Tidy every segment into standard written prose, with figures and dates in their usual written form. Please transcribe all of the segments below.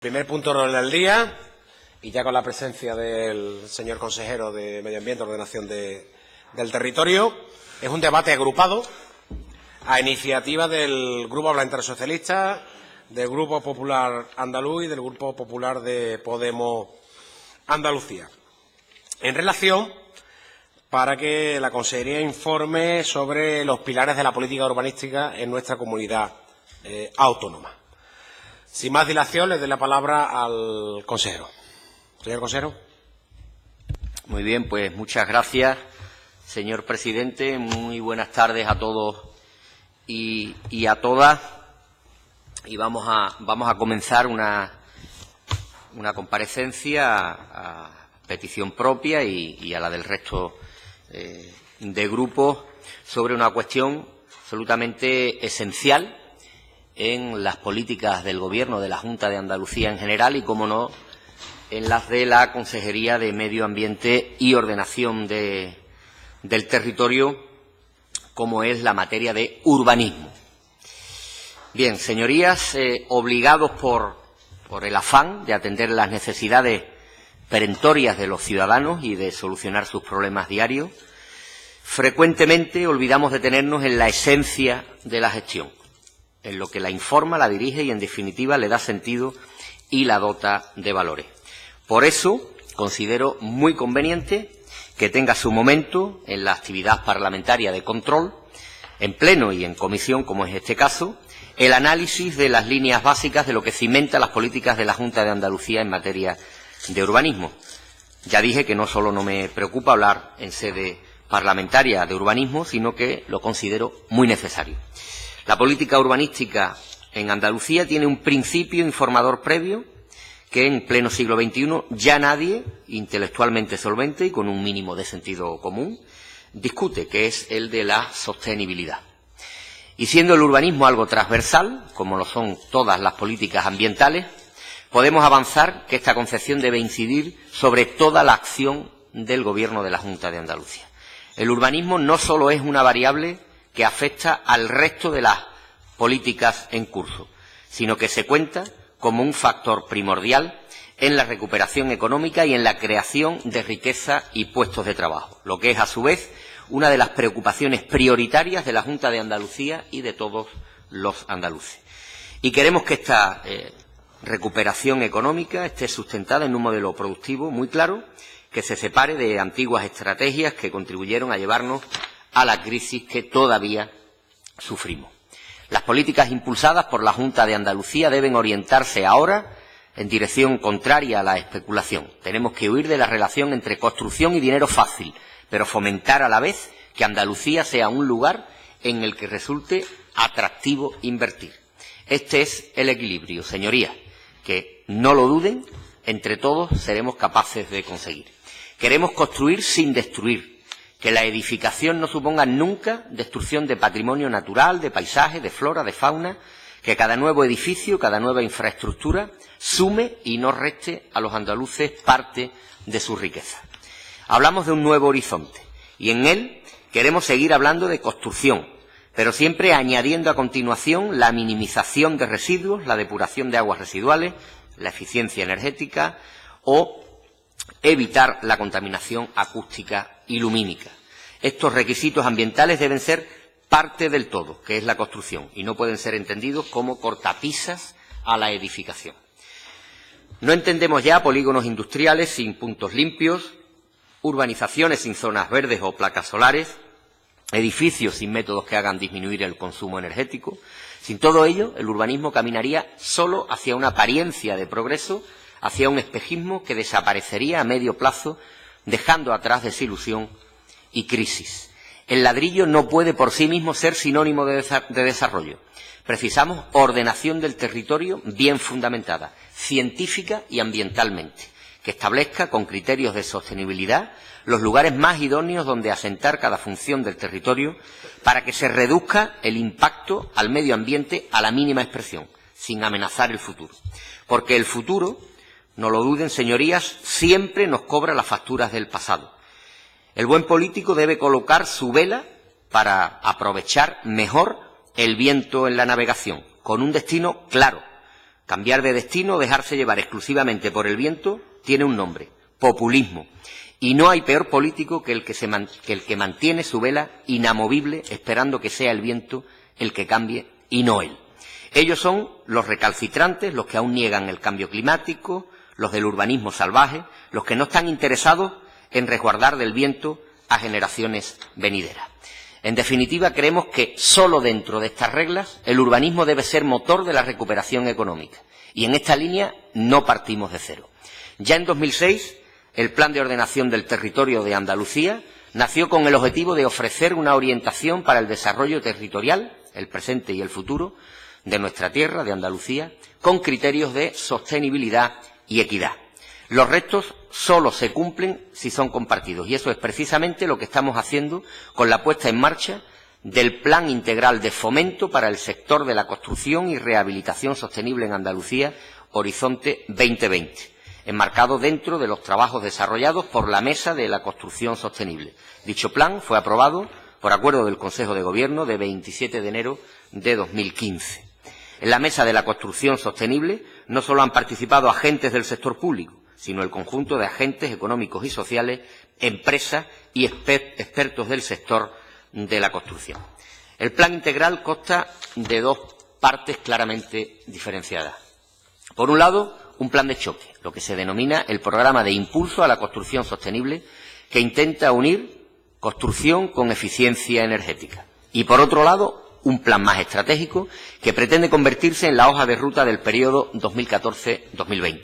Primer punto del día, y ya con la presencia del señor consejero de Medio Ambiente y Ordenación del Territorio, es un debate agrupado a iniciativa del Grupo Parlamentario Socialista, del Grupo Popular Andaluz y del Grupo Popular de Podemos Andalucía. En relación, para que la Consejería informe sobre los pilares de la política urbanística en nuestra comunidad autónoma. Sin más dilación, le doy la palabra al consejero. Señor consejero. Muy bien, pues muchas gracias, señor presidente. Muy buenas tardes a todos y a todas. Y vamos a comenzar una comparecencia a petición propia y a la del resto de grupos sobre una cuestión absolutamente esencial en las políticas del Gobierno de la Junta de Andalucía en general y, como no, en las de la Consejería de Medio Ambiente y Ordenación del Territorio, como es la materia de urbanismo. Bien, señorías, obligados por el afán de atender las necesidades perentorias de los ciudadanos y de solucionar sus problemas diarios, frecuentemente olvidamos detenernos en la esencia de la gestión, en lo que la informa, la dirige y, en definitiva, le da sentido y la dota de valores. Por eso, considero muy conveniente que tenga su momento en la actividad parlamentaria de control, en pleno y en comisión, como es este caso, el análisis de las líneas básicas de lo que cimenta las políticas de la Junta de Andalucía en materia de urbanismo. Ya dije que no solo no me preocupa hablar en sede parlamentaria de urbanismo, sino que lo considero muy necesario. La política urbanística en Andalucía tiene un principio informador previo que en pleno siglo XXI ya nadie, intelectualmente solvente y con un mínimo de sentido común, discute, que es el de la sostenibilidad. Y siendo el urbanismo algo transversal, como lo son todas las políticas ambientales, podemos avanzar que esta concepción debe incidir sobre toda la acción del Gobierno de la Junta de Andalucía. El urbanismo no solo es una variable que afecta al resto de las políticas en curso, sino que se cuenta como un factor primordial en la recuperación económica y en la creación de riqueza y puestos de trabajo, lo que es, a su vez, una de las preocupaciones prioritarias de la Junta de Andalucía y de todos los andaluces. Y queremos que esta recuperación económica esté sustentada en un modelo productivo muy claro, que se separe de antiguas estrategias que contribuyeron a llevarnos a la crisis que todavía sufrimos. Las políticas impulsadas por la Junta de Andalucía deben orientarse ahora en dirección contraria a la especulación. Tenemos que huir de la relación entre construcción y dinero fácil, pero fomentar a la vez que Andalucía sea un lugar en el que resulte atractivo invertir. Este es el equilibrio, señorías, que no lo duden, entre todos seremos capaces de conseguir. Queremos construir sin destruir, que la edificación no suponga nunca destrucción de patrimonio natural, de paisaje, de flora, de fauna, que cada nuevo edificio, cada nueva infraestructura sume y no reste a los andaluces parte de su riqueza. Hablamos de un nuevo horizonte y en él queremos seguir hablando de construcción, pero siempre añadiendo a continuación la minimización de residuos, la depuración de aguas residuales, la eficiencia energética o evitar la contaminación acústica y lumínica. Estos requisitos ambientales deben ser parte del todo, que es la construcción, y no pueden ser entendidos como cortapisas a la edificación. No entendemos ya polígonos industriales sin puntos limpios, urbanizaciones sin zonas verdes o placas solares, edificios sin métodos que hagan disminuir el consumo energético. Sin todo ello, el urbanismo caminaría solo hacia una apariencia de progreso, hacia un espejismo que desaparecería a medio plazo, dejando atrás desilusión y crisis. El ladrillo no puede por sí mismo ser sinónimo de desarrollo. Precisamos ordenación del territorio bien fundamentada, científica y ambientalmente, que establezca con criterios de sostenibilidad los lugares más idóneos donde asentar cada función del territorio para que se reduzca el impacto al medio ambiente a la mínima expresión, sin amenazar el futuro. Porque el futuro, no lo duden, señorías, siempre nos cobra las facturas del pasado. El buen político debe colocar su vela para aprovechar mejor el viento en la navegación, con un destino claro, Cambiar de destino o dejarse llevar exclusivamente por el viento tiene un nombre: populismo. Y no hay peor político que el que mantiene su vela inamovible esperando que sea el viento el que cambie y no él. Ellos son los recalcitrantes, los que aún niegan el cambio climático, los del urbanismo salvaje, los que no están interesados en resguardar del viento a generaciones venideras. En definitiva, creemos que solo dentro de estas reglas el urbanismo debe ser motor de la recuperación económica. Y en esta línea no partimos de cero. Ya en 2006, el Plan de Ordenación del Territorio de Andalucía nació con el objetivo de ofrecer una orientación para el desarrollo territorial, el presente y el futuro, de nuestra tierra, de Andalucía, con criterios de sostenibilidad y equidad. Los retos solo se cumplen si son compartidos, y eso es precisamente lo que estamos haciendo con la puesta en marcha del Plan Integral de Fomento para el sector de la construcción y rehabilitación sostenible en Andalucía, Horizonte 2020, enmarcado dentro de los trabajos desarrollados por la Mesa de la Construcción Sostenible. Dicho plan fue aprobado por acuerdo del Consejo de Gobierno de 27 de enero de 2015. En la Mesa de la Construcción Sostenible no solo han participado agentes del sector público, sino el conjunto de agentes económicos y sociales, empresas y expertos del sector de la construcción. El plan integral consta de dos partes claramente diferenciadas. Por un lado, un plan de choque, lo que se denomina el Programa de Impulso a la Construcción Sostenible, que intenta unir construcción con eficiencia energética. Y, por otro lado, un plan más estratégico que pretende convertirse en la hoja de ruta del periodo 2014-2020.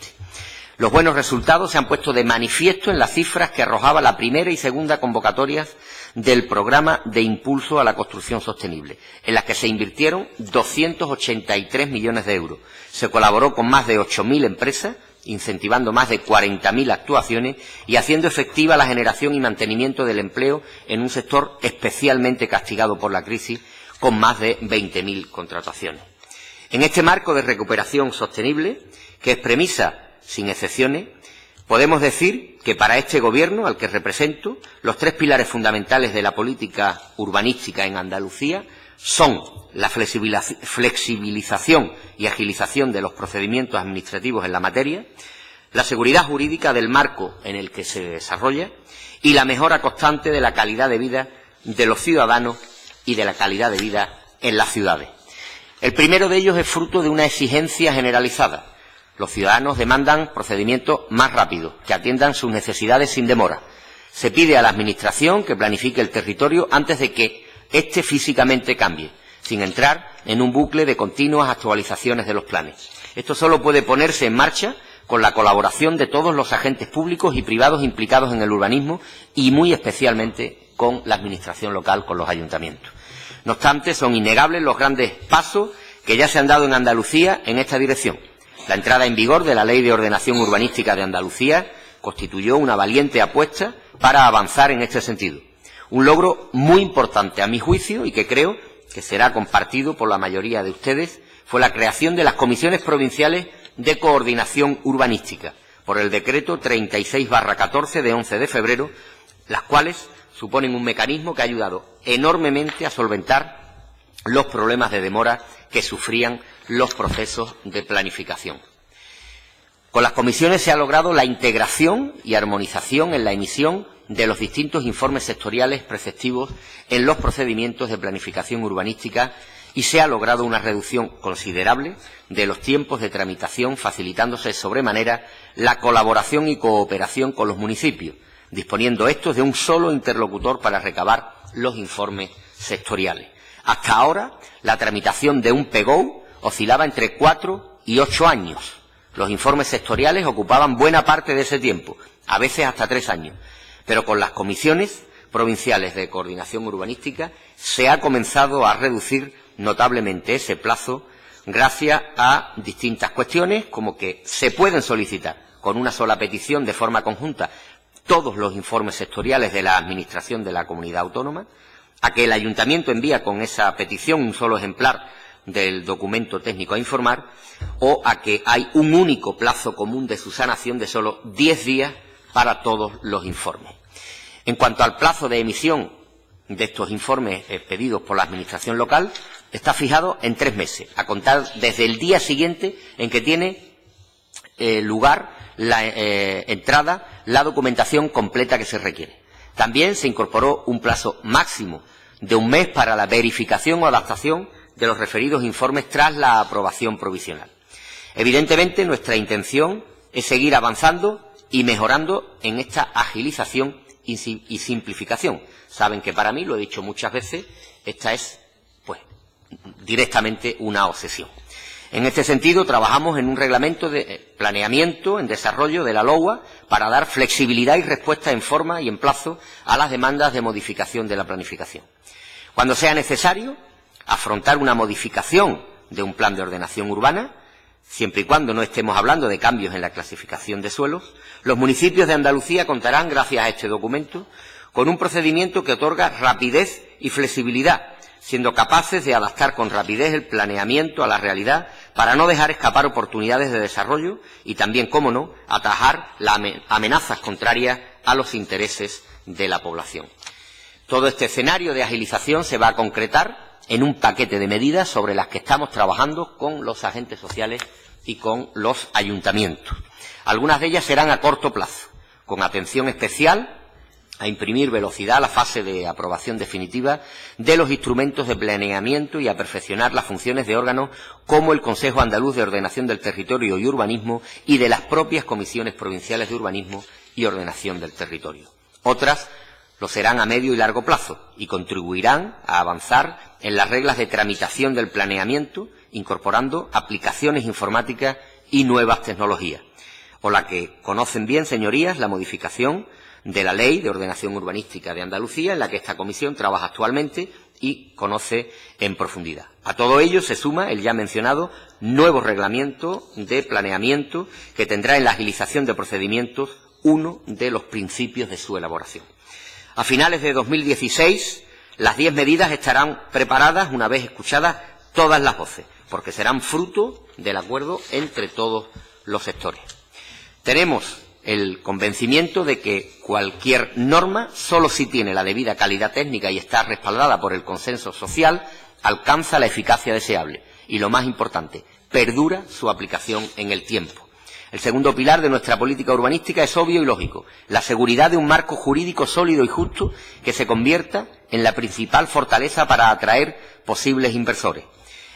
Los buenos resultados se han puesto de manifiesto en las cifras que arrojaba la primera y segunda convocatorias del Programa de Impulso a la Construcción Sostenible, en las que se invirtieron 283 millones de euros. Se colaboró con más de 8.000 empresas, incentivando más de 40.000 actuaciones y haciendo efectiva la generación y mantenimiento del empleo en un sector especialmente castigado por la crisis, con más de 20.000 contrataciones. En este marco de recuperación sostenible, que es premisa sin excepciones, podemos decir que para este Gobierno, al que represento, los tres pilares fundamentales de la política urbanística en Andalucía son la flexibilización y agilización de los procedimientos administrativos en la materia, la seguridad jurídica del marco en el que se desarrolla y la mejora constante de la calidad de vida de los ciudadanos y de la calidad de vida en las ciudades. El primero de ellos es fruto de una exigencia generalizada. Los ciudadanos demandan procedimientos más rápidos, que atiendan sus necesidades sin demora. Se pide a la Administración que planifique el territorio antes de que éste físicamente cambie, sin entrar en un bucle de continuas actualizaciones de los planes. Esto solo puede ponerse en marcha con la colaboración de todos los agentes públicos y privados implicados en el urbanismo y muy especialmente con la Administración local, con los ayuntamientos. No obstante, son innegables los grandes pasos que ya se han dado en Andalucía en esta dirección. La entrada en vigor de la Ley de Ordenación Urbanística de Andalucía constituyó una valiente apuesta para avanzar en este sentido. Un logro muy importante, a mi juicio, y que creo que será compartido por la mayoría de ustedes, fue la creación de las comisiones provinciales de coordinación urbanística, por el decreto 36/14 de 11 de febrero, las cuales suponen un mecanismo que ha ayudado enormemente a solventar los problemas de demora que sufrían los procesos de planificación. Con las comisiones se ha logrado la integración y armonización en la emisión de los distintos informes sectoriales preceptivos en los procedimientos de planificación urbanística y se ha logrado una reducción considerable de los tiempos de tramitación, facilitándose sobremanera la colaboración y cooperación con los municipios, disponiendo estos de un solo interlocutor para recabar los informes sectoriales. Hasta ahora, la tramitación de un PGO oscilaba entre 4 y 8 años. Los informes sectoriales ocupaban buena parte de ese tiempo, a veces hasta 3 años. Pero con las comisiones provinciales de coordinación urbanística se ha comenzado a reducir notablemente ese plazo gracias a distintas cuestiones, como que se pueden solicitar con una sola petición de forma conjunta todos los informes sectoriales de la Administración de la Comunidad Autónoma, a que el Ayuntamiento envía con esa petición un solo ejemplar del documento técnico a informar, o a que hay un único plazo común de subsanación de solo 10 días para todos los informes. En cuanto al plazo de emisión de estos informes pedidos por la Administración local, está fijado en 3 meses, a contar desde el día siguiente en que tiene lugar la entrada, la documentación completa que se requiere. También se incorporó un plazo máximo de 1 mes para la verificación o adaptación de los referidos informes tras la aprobación provisional. Evidentemente, nuestra intención es seguir avanzando y mejorando en esta agilización y simplificación. Saben que para mí, lo he dicho muchas veces, esta es, pues, directamente una obsesión. En este sentido, trabajamos en un reglamento de planeamiento en desarrollo de la LOA para dar flexibilidad y respuesta en forma y en plazo a las demandas de modificación de la planificación. Cuando sea necesario afrontar una modificación de un plan de ordenación urbana, siempre y cuando no estemos hablando de cambios en la clasificación de suelos, los municipios de Andalucía contarán, gracias a este documento, con un procedimiento que otorga rapidez y flexibilidad, siendo capaces de adaptar con rapidez el planeamiento a la realidad para no dejar escapar oportunidades de desarrollo y también, cómo no, atajar las amenazas contrarias a los intereses de la población. Todo este escenario de agilización se va a concretar en un paquete de medidas sobre las que estamos trabajando con los agentes sociales y con los ayuntamientos. Algunas de ellas serán a corto plazo, con atención especial a imprimir velocidad a la fase de aprobación definitiva de los instrumentos de planeamiento y a perfeccionar las funciones de órganos como el Consejo Andaluz de Ordenación del Territorio y Urbanismo y de las propias comisiones provinciales de urbanismo y ordenación del territorio. Otras lo serán a medio y largo plazo y contribuirán a avanzar en las reglas de tramitación del planeamiento, incorporando aplicaciones informáticas y nuevas tecnologías. O la que conocen bien, señorías, la modificación de la Ley de Ordenación Urbanística de Andalucía, en la que esta comisión trabaja actualmente y conoce en profundidad. A todo ello se suma el ya mencionado nuevo reglamento de planeamiento que tendrá en la agilización de procedimientos uno de los principios de su elaboración. A finales de 2016, las 10 medidas estarán preparadas una vez escuchadas todas las voces, porque serán fruto del acuerdo entre todos los sectores. Tenemos el convencimiento de que cualquier norma, solo si tiene la debida calidad técnica y está respaldada por el consenso social, alcanza la eficacia deseable y, lo más importante, perdura su aplicación en el tiempo. El segundo pilar de nuestra política urbanística es obvio y lógico, la seguridad de un marco jurídico sólido y justo que se convierta en la principal fortaleza para atraer posibles inversores.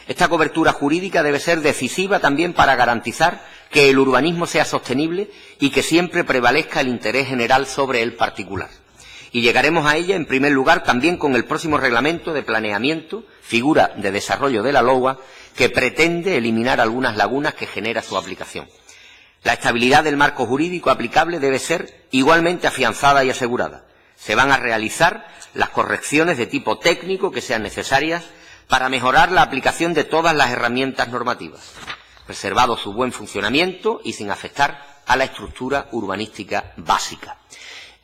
Esta cobertura jurídica debe ser decisiva también para garantizar que el urbanismo sea sostenible y que siempre prevalezca el interés general sobre el particular. Y llegaremos a ella, en primer lugar, también con el próximo reglamento de planeamiento, figura de desarrollo de la LOA, que pretende eliminar algunas lagunas que genera su aplicación. La estabilidad del marco jurídico aplicable debe ser igualmente afianzada y asegurada. Se van a realizar las correcciones de tipo técnico que sean necesarias para mejorar la aplicación de todas las herramientas normativas, preservado su buen funcionamiento y sin afectar a la estructura urbanística básica.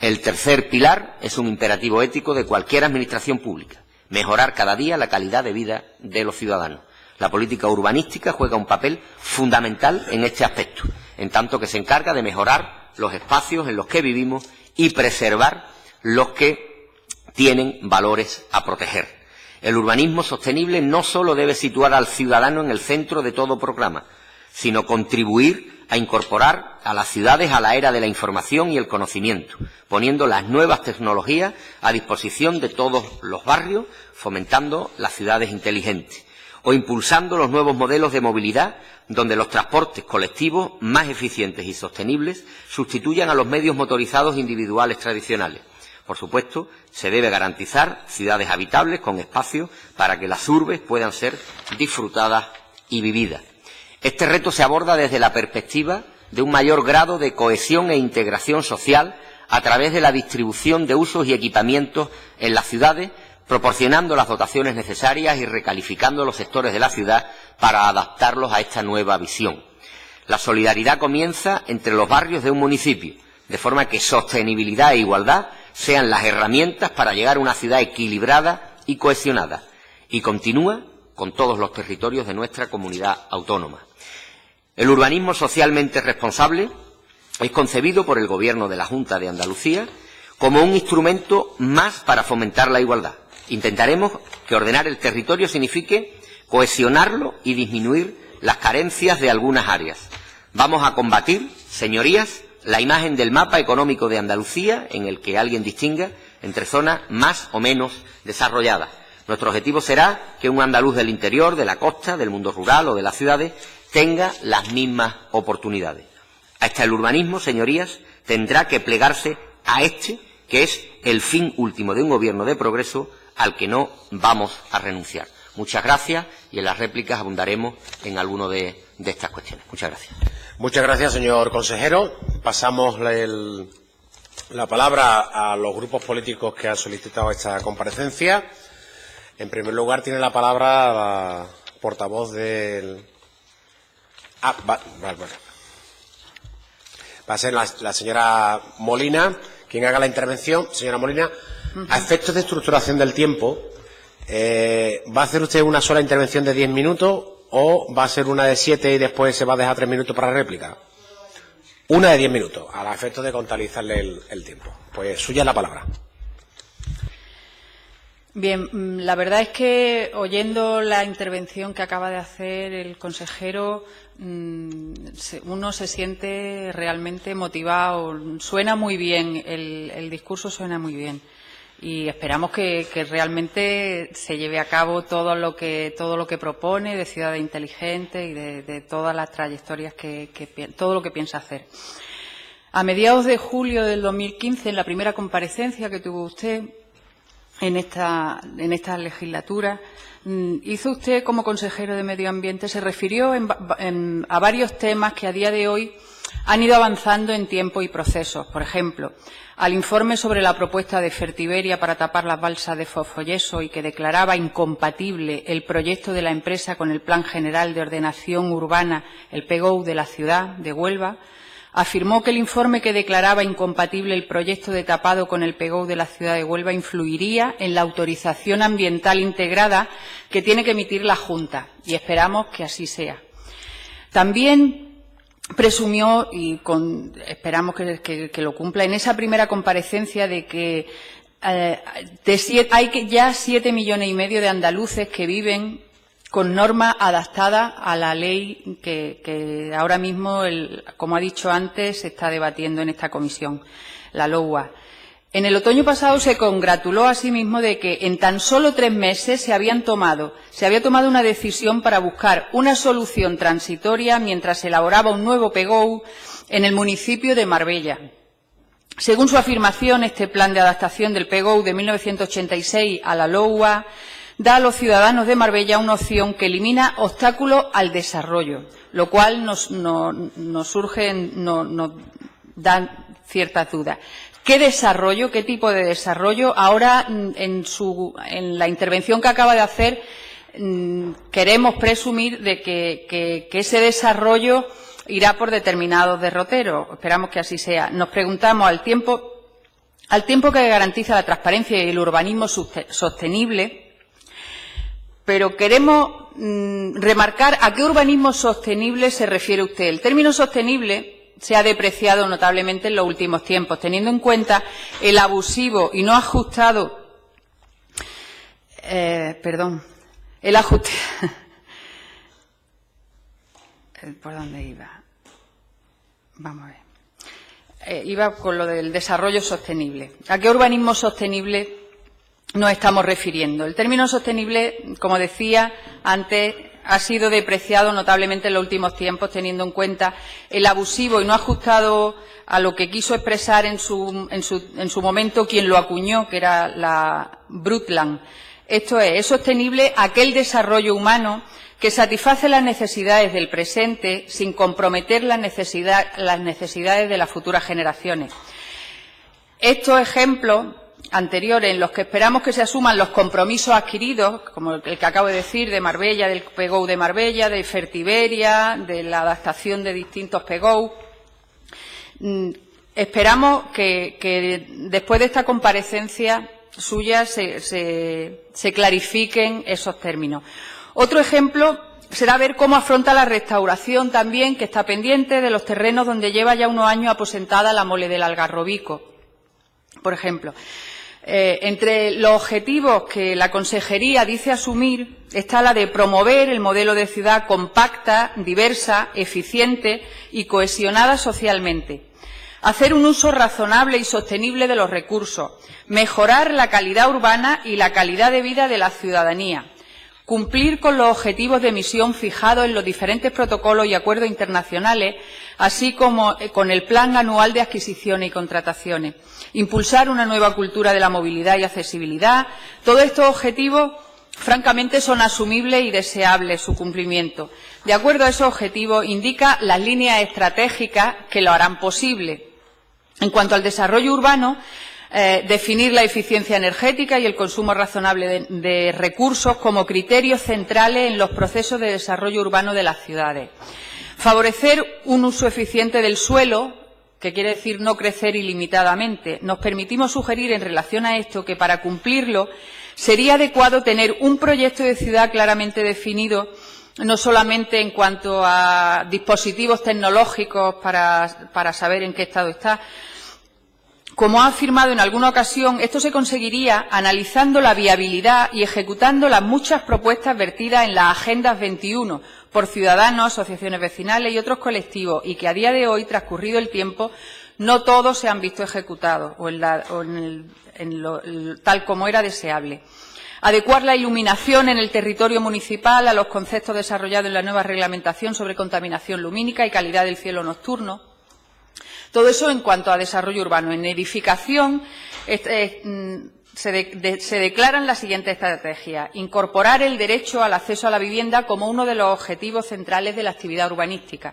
El tercer pilar es un imperativo ético de cualquier administración pública, mejorar cada día la calidad de vida de los ciudadanos. La política urbanística juega un papel fundamental en este aspecto, en tanto que se encarga de mejorar los espacios en los que vivimos y preservar los que tienen valores a proteger. El urbanismo sostenible no solo debe situar al ciudadano en el centro de todo programa, sino contribuir a incorporar a las ciudades a la era de la información y el conocimiento, poniendo las nuevas tecnologías a disposición de todos los barrios, fomentando las ciudades inteligentes, o impulsando los nuevos modelos de movilidad, donde los transportes colectivos más eficientes y sostenibles sustituyan a los medios motorizados individuales tradicionales. Por supuesto, se debe garantizar ciudades habitables con espacios para que las urbes puedan ser disfrutadas y vividas. Este reto se aborda desde la perspectiva de un mayor grado de cohesión e integración social a través de la distribución de usos y equipamientos en las ciudades, proporcionando las dotaciones necesarias y recalificando los sectores de la ciudad para adaptarlos a esta nueva visión. La solidaridad comienza entre los barrios de un municipio, de forma que sostenibilidad e igualdad sean las herramientas para llegar a una ciudad equilibrada y cohesionada, y continúa con todos los territorios de nuestra comunidad autónoma. El urbanismo socialmente responsable es concebido por el Gobierno de la Junta de Andalucía como un instrumento más para fomentar la igualdad. Intentaremos que ordenar el territorio signifique cohesionarlo y disminuir las carencias de algunas áreas. Vamos a combatir, señorías, la imagen del mapa económico de Andalucía en el que alguien distinga entre zonas más o menos desarrolladas. Nuestro objetivo será que un andaluz del interior, de la costa, del mundo rural o de las ciudades tenga las mismas oportunidades. Hasta el urbanismo, señorías, tendrá que plegarse a este, que es el fin último de un gobierno de progreso al que no vamos a renunciar. Muchas gracias y en las réplicas abundaremos en alguno de estas cuestiones. Muchas gracias. Muchas gracias, señor consejero. Pasamos la palabra a los grupos políticos que han solicitado esta comparecencia. En primer lugar, tiene la palabra la portavoz del... vale. Va a ser la señora Molina quien haga la intervención. Señora Molina, a efectos de estructuración del tiempo, ¿va a hacer usted una sola intervención de 10 minutos o va a ser una de 7 y después se va a dejar 3 minutos para réplica? Una de 10 minutos, a efectos de contabilizarle el tiempo. Pues suya es la palabra. Bien, la verdad es que oyendo la intervención que acaba de hacer el consejero, uno se siente realmente motivado. Suena muy bien, el discurso suena muy bien. Y esperamos que realmente se lleve a cabo todo lo que propone de ciudades inteligentes y de todas las trayectorias todo lo que piensa hacer. A mediados de julio del 2015, en la primera comparecencia que tuvo usted en esta legislatura, hizo usted como consejero de Medio Ambiente, se refirió a varios temas que a día de hoy han ido avanzando en tiempo y procesos. Por ejemplo, al informe sobre la propuesta de Fertiberia para tapar las balsas de fosfoyeso y que declaraba incompatible el proyecto de la empresa con el Plan General de Ordenación Urbana, el PGOU de la ciudad de Huelva, afirmó que el informe que declaraba incompatible el proyecto de tapado con el PGOU de la ciudad de Huelva influiría en la autorización ambiental integrada que tiene que emitir la Junta, y esperamos que así sea. También presumió, y esperamos que lo cumpla, en esa primera comparecencia de que hay ya 7,5 millones de andaluces que viven con normas adaptadas a la ley que ahora mismo, como ha dicho antes, se está debatiendo en esta comisión, la LOUA. En el otoño pasado se congratuló asimismo de que en tan solo 3 meses se había tomado una decisión para buscar una solución transitoria mientras se elaboraba un nuevo PGOU en el municipio de Marbella. Según su afirmación, este plan de adaptación del PGOU de 1986 a la LOUA da a los ciudadanos de Marbella una opción que elimina obstáculos al desarrollo, lo cual nos da ciertas dudas. ¿Qué desarrollo, qué tipo de desarrollo? Ahora, en la intervención que acaba de hacer, queremos presumir de que ese desarrollo irá por determinados derroteros. Esperamos que así sea. Nos preguntamos, al tiempo que garantiza la transparencia y el urbanismo sostenible, pero queremos remarcar a qué urbanismo sostenible se refiere usted. El término sostenible se ha depreciado notablemente en los últimos tiempos, teniendo en cuenta el abusivo y no ajustado, el ajuste. ¿Por dónde iba? Vamos a ver. Iba con lo del desarrollo sostenible. ¿A qué urbanismo sostenible nos estamos refiriendo? El término sostenible, como decía antes, ha sido depreciado notablemente en los últimos tiempos, teniendo en cuenta el abusivo y no ajustado a lo que quiso expresar en su momento quien lo acuñó, que era la Brundtland. Esto es sostenible aquel desarrollo humano que satisface las necesidades del presente sin comprometer las necesidades de las futuras generaciones. Estos ejemplos anteriores, en los que esperamos que se asuman los compromisos adquiridos, como el que acabo de decir, de Marbella, del PGOU de Marbella, de Fertiberia, de la adaptación de distintos PGOU. Esperamos que después de esta comparecencia suya se clarifiquen esos términos. Otro ejemplo será ver cómo afronta la restauración también, que está pendiente, de los terrenos donde lleva ya unos años aposentada la mole del Algarrobico, por ejemplo. Entre los objetivos que la Consejería dice asumir está la de promover el modelo de ciudad compacta, diversa, eficiente y cohesionada socialmente, hacer un uso razonable y sostenible de los recursos, mejorar la calidad urbana y la calidad de vida de la ciudadanía, cumplir con los objetivos de emisión fijados en los diferentes protocolos y acuerdos internacionales, así como con el Plan Anual de Adquisiciones y Contrataciones, impulsar una nueva cultura de la movilidad y accesibilidad. Todos estos objetivos, francamente, son asumibles y deseables su cumplimiento. De acuerdo a esos objetivos, indica las líneas estratégicas que lo harán posible. En cuanto al desarrollo urbano, definir la eficiencia energética y el consumo razonable de recursos como criterios centrales en los procesos de desarrollo urbano de las ciudades. Favorecer un uso eficiente del suelo, que quiere decir no crecer ilimitadamente. Nos permitimos sugerir en relación a esto que para cumplirlo sería adecuado tener un proyecto de ciudad claramente definido, no solamente en cuanto a dispositivos tecnológicos para saber en qué estado está. Como ha afirmado en alguna ocasión, esto se conseguiría analizando la viabilidad y ejecutando las muchas propuestas vertidas en las Agendas 21 por ciudadanos, asociaciones vecinales y otros colectivos, y que a día de hoy, transcurrido el tiempo, no todos se han visto ejecutados tal como era deseable. Adecuar la iluminación en el territorio municipal a los conceptos desarrollados en la nueva reglamentación sobre contaminación lumínica y calidad del cielo nocturno. Todo eso en cuanto a desarrollo urbano. En edificación se declaran las siguientes estrategias. Incorporar el derecho al acceso a la vivienda como uno de los objetivos centrales de la actividad urbanística.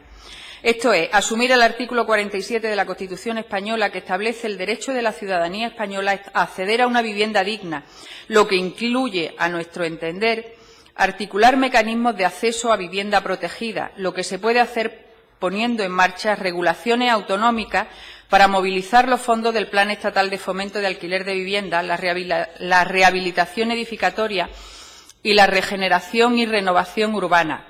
Esto es, asumir el artículo 47 de la Constitución española, que establece el derecho de la ciudadanía española a acceder a una vivienda digna, lo que incluye, a nuestro entender, articular mecanismos de acceso a vivienda protegida, lo que se puede hacer poniendo en marcha regulaciones autonómicas para movilizar los fondos del Plan Estatal de Fomento de Alquiler de Vivienda, la rehabilitación edificatoria y la regeneración y renovación urbana,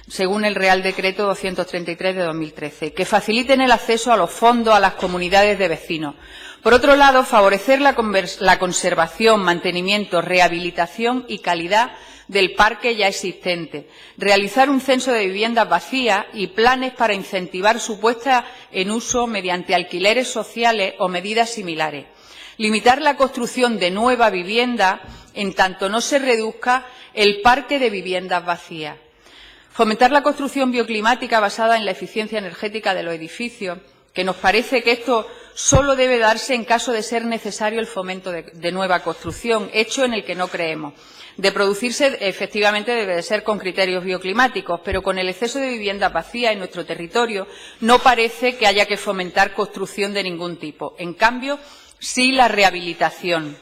según el Real Decreto 233 de 2013, que faciliten el acceso a los fondos a las comunidades de vecinos. Por otro lado, favorecer la conservación, mantenimiento, rehabilitación y calidad del parque ya existente, realizar un censo de viviendas vacías y planes para incentivar su puesta en uso mediante alquileres sociales o medidas similares, limitar la construcción de nueva vivienda en tanto no se reduzca el parque de viviendas vacías, fomentar la construcción bioclimática basada en la eficiencia energética de los edificios, que nos parece que esto solo debe darse en caso de ser necesario el fomento de nueva construcción, hecho en el que no creemos. De producirse, efectivamente, debe de ser con criterios bioclimáticos, pero con el exceso de viviendas vacías en nuestro territorio no parece que haya que fomentar construcción de ningún tipo. En cambio, sí la rehabilitación.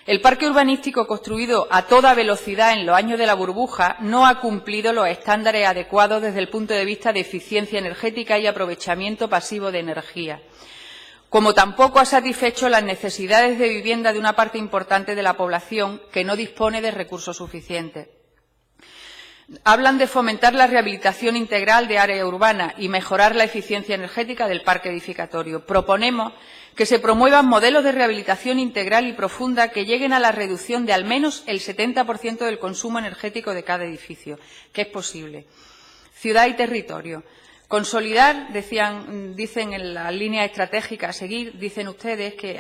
El parque urbanístico construido a toda velocidad en los años de la burbuja no ha cumplido los estándares adecuados desde el punto de vista de eficiencia energética y aprovechamiento pasivo de energía, como tampoco ha satisfecho las necesidades de vivienda de una parte importante de la población que no dispone de recursos suficientes. Hablan de fomentar la rehabilitación integral de áreas urbanas y mejorar la eficiencia energética del parque edificatorio. Proponemos que se promuevan modelos de rehabilitación integral y profunda que lleguen a la reducción de al menos el 70% del consumo energético de cada edificio, que es posible. Ciudad y territorio. Consolidar, dicen en la línea estratégica a seguir, dicen ustedes que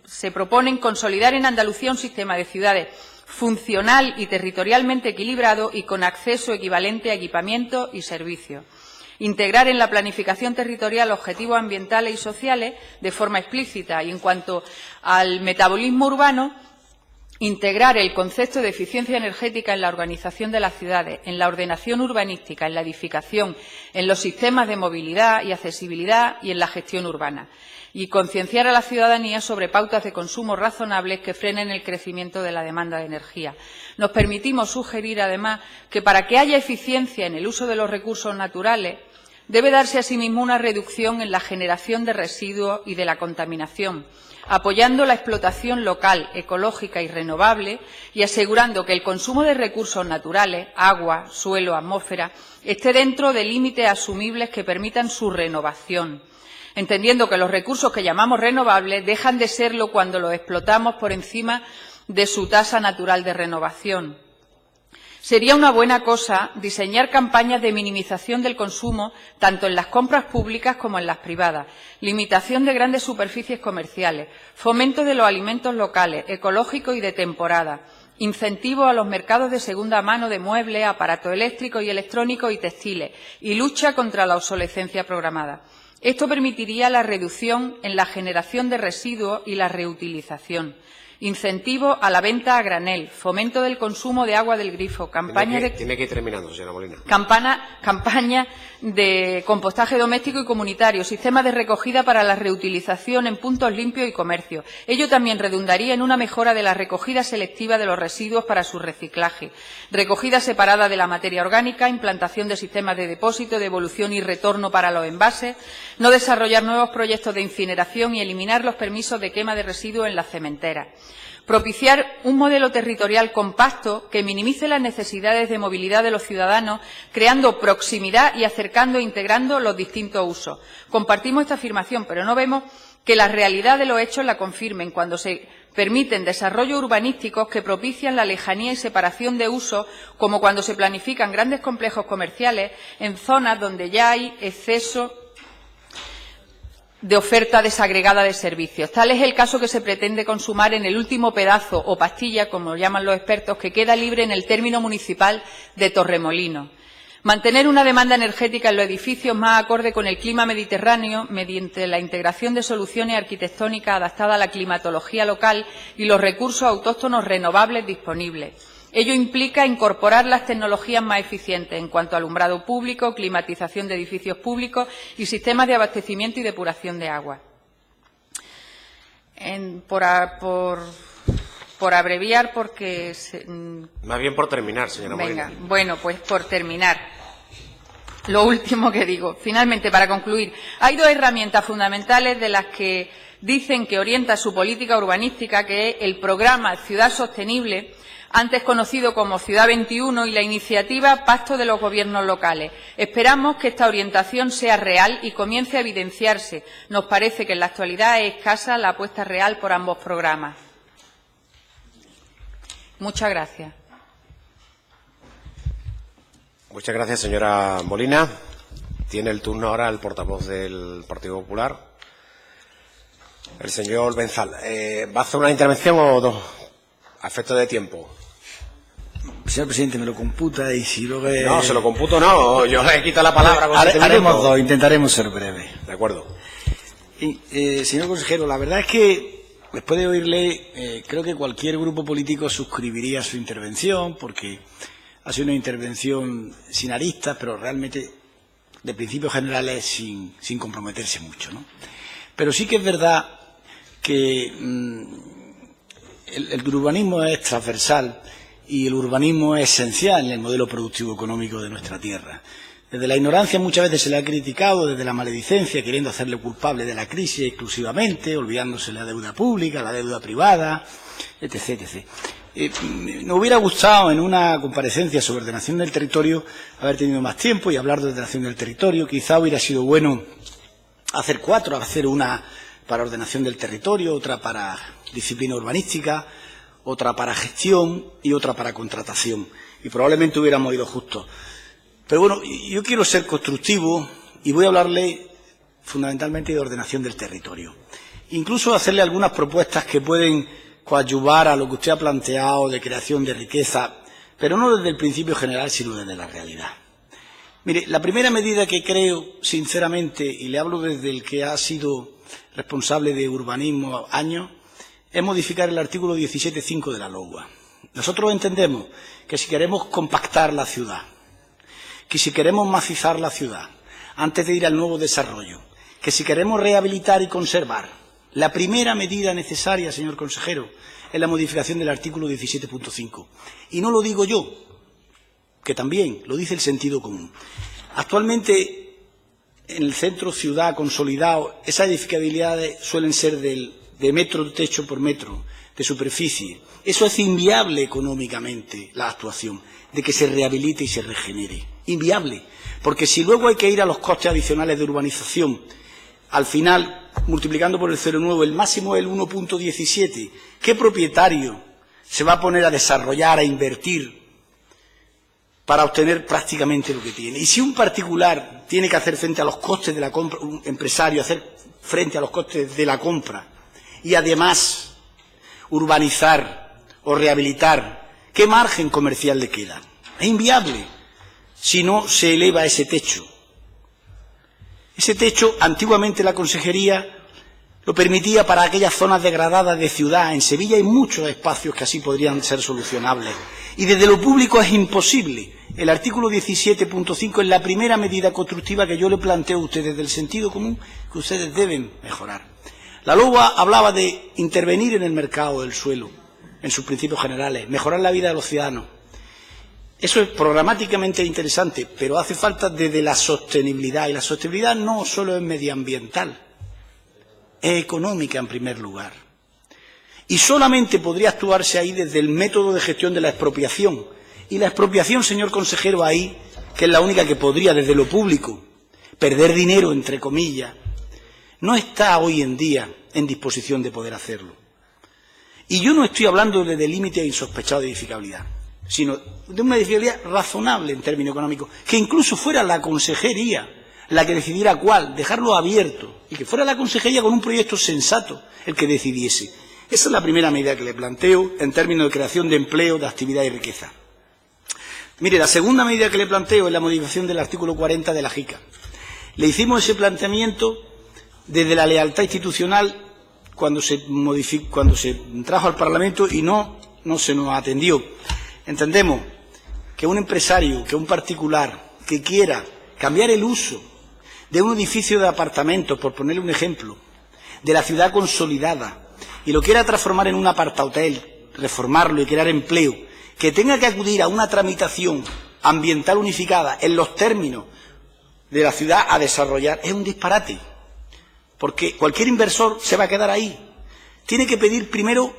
se proponen consolidar en Andalucía un sistema de ciudades funcional y territorialmente equilibrado y con acceso equivalente a equipamiento y servicios. Integrar en la planificación territorial objetivos ambientales y sociales de forma explícita y, en cuanto al metabolismo urbano, integrar el concepto de eficiencia energética en la organización de las ciudades, en la ordenación urbanística, en la edificación, en los sistemas de movilidad y accesibilidad y en la gestión urbana. Y concienciar a la ciudadanía sobre pautas de consumo razonables que frenen el crecimiento de la demanda de energía. Nos permitimos sugerir, además, que para que haya eficiencia en el uso de los recursos naturales, debe darse asimismo una reducción en la generación de residuos y de la contaminación, apoyando la explotación local, ecológica y renovable y asegurando que el consumo de recursos naturales, agua, suelo, atmósfera, esté dentro de límites asumibles que permitan su renovación. entendiendo que los recursos que llamamos renovables dejan de serlo cuando los explotamos por encima de su tasa natural de renovación. Sería una buena cosa diseñar campañas de minimización del consumo tanto en las compras públicas como en las privadas, limitación de grandes superficies comerciales, fomento de los alimentos locales, ecológicos y de temporada, incentivo a los mercados de segunda mano de muebles, aparatos eléctricos y electrónicos y textiles y lucha contra la obsolescencia programada. Esto permitiría la reducción en la generación de residuos y la reutilización. Incentivo a la venta a granel, fomento del consumo de agua del grifo, campaña Tiene que ir terminando, señora Molina. Campaña de compostaje doméstico y comunitario, sistema de recogida para la reutilización en puntos limpios y comercio. Ello también redundaría en una mejora de la recogida selectiva de los residuos para su reciclaje, recogida separada de la materia orgánica, implantación de sistemas de depósito, devolución y retorno para los envases, no desarrollar nuevos proyectos de incineración y eliminar los permisos de quema de residuos en las cementeras. Propiciar un modelo territorial compacto que minimice las necesidades de movilidad de los ciudadanos, creando proximidad y acercando e integrando los distintos usos. Compartimos esta afirmación, pero no vemos que la realidad de los hechos la confirmen cuando se permiten desarrollos urbanísticos que propician la lejanía y separación de usos, como cuando se planifican grandes complejos comerciales en zonas donde ya hay exceso de oferta desagregada de servicios. Tal es el caso que se pretende consumar en el último pedazo o pastilla, como llaman los expertos, que queda libre en el término municipal de Torremolinos. Mantener una demanda energética en los edificios más acorde con el clima mediterráneo mediante la integración de soluciones arquitectónicas adaptadas a la climatología local y los recursos autóctonos renovables disponibles. Ello implica incorporar las tecnologías más eficientes en cuanto a alumbrado público, climatización de edificios públicos y sistemas de abastecimiento y depuración de agua. Por abreviar, porque... Más bien por terminar, señora Molina. Venga, bueno, pues por terminar. Lo último que digo. Finalmente, para concluir, hay dos herramientas fundamentales de las que dicen que orienta su política urbanística, que es el programa Ciudad Sostenible, antes conocido como Ciudad 21, y la iniciativa Pacto de los Gobiernos Locales. Esperamos que esta orientación sea real y comience a evidenciarse. Nos parece que en la actualidad es escasa la apuesta real por ambos programas. Muchas gracias. Muchas gracias, señora Molina. Tiene el turno ahora el portavoz del Partido Popular, el señor Benzal. ¿Va a hacer una intervención o dos? A efecto de tiempo. Señor presidente, me lo computa y si luego... No, se lo computo no. Yo le quito la palabra. Haremos dos, intentaremos ser breves. De acuerdo. Señor consejero, la verdad es que después de oírle, creo que cualquier grupo político suscribiría su intervención, porque ha sido una intervención sin aristas, pero realmente de principios generales sin comprometerse mucho, ¿no? Pero sí que es verdad que el urbanismo es transversal y el urbanismo es esencial en el modelo productivo económico de nuestra tierra. Desde la ignorancia muchas veces se le ha criticado, desde la maledicencia, queriendo hacerle culpable de la crisis exclusivamente, olvidándose la deuda pública, la deuda privada, etc., etc. Nos hubiera gustado en una comparecencia sobre ordenación del territorio haber tenido más tiempo y hablar de ordenación del territorio. Quizá hubiera sido bueno hacer cuatro, hacer una para ordenación del territorio, otra para disciplina urbanística, otra para gestión y otra para contratación. Y probablemente hubiéramos ido justos. Pero bueno, yo quiero ser constructivo y voy a hablarle fundamentalmente de ordenación del territorio. Incluso hacerle algunas propuestas que pueden coadyuvar a lo que usted ha planteado de creación de riqueza, pero no desde el principio general, sino desde la realidad. Mire, la primera medida que creo, sinceramente, y le hablo desde el que ha sido responsable de urbanismo años, es modificar el artículo 17.5 de la LOGUA. Nosotros entendemos que si queremos compactar la ciudad, que si queremos macizar la ciudad, antes de ir al nuevo desarrollo, que si queremos rehabilitar y conservar, la primera medida necesaria, señor consejero, es la modificación del artículo 17.5. Y no lo digo yo, que también lo dice el sentido común. Actualmente, en el centro ciudad consolidado, esas edificabilidades suelen ser de metro techo por metro de superficie. Eso es inviable económicamente, la actuación, de que se rehabilite y se regenere. Inviable, porque si luego hay que ir a los costes adicionales de urbanización, al final, multiplicando por el 0,9, el máximo es el 1,17. ¿Qué propietario se va a poner a desarrollar, a invertir para obtener prácticamente lo que tiene? Y si un particular tiene que hacer frente a los costes de la compra, un empresario hacer frente a los costes de la compra y además urbanizar o rehabilitar, ¿qué margen comercial le queda? Es inviable si no se eleva ese techo. Ese techo, antiguamente la consejería lo permitía para aquellas zonas degradadas de ciudad. En Sevilla hay muchos espacios que así podrían ser solucionables. Y desde lo público es imposible. El artículo 17.5 es la primera medida constructiva que yo le planteo a ustedes del sentido común que ustedes deben mejorar. La LOA hablaba de intervenir en el mercado del suelo, en sus principios generales, mejorar la vida de los ciudadanos. Eso es programáticamente interesante, pero hace falta desde la sostenibilidad. Y la sostenibilidad no solo es medioambiental, es económica en primer lugar. Y solamente podría actuarse ahí desde el método de gestión de la expropiación. Y la expropiación, señor consejero, ahí, que es la única que podría desde lo público perder dinero, entre comillas, no está hoy en día en disposición de poder hacerlo. Y yo no estoy hablando de límite insospechado de edificabilidad, sino de una edificabilidad razonable en términos económicos, que incluso fuera la consejería la que decidiera cuál, dejarlo abierto, y que fuera la consejería con un proyecto sensato el que decidiese. Esa es la primera medida que le planteo en términos de creación de empleo, de actividad y riqueza. Mire, la segunda medida que le planteo es la modificación del artículo 40 de la JICA. Le hicimos ese planteamiento desde la lealtad institucional cuando se trajo al Parlamento y no se nos atendió. Entendemos que un empresario, que un particular que quiera cambiar el uso de un edificio de apartamentos, por ponerle un ejemplo, de la ciudad consolidada, y lo quiera transformar en un apartahotel, reformarlo y crear empleo, que tenga que acudir a una tramitación ambiental unificada en los términos de la ciudad a desarrollar, es un disparate. Porque cualquier inversor se va a quedar ahí. Tiene que pedir primero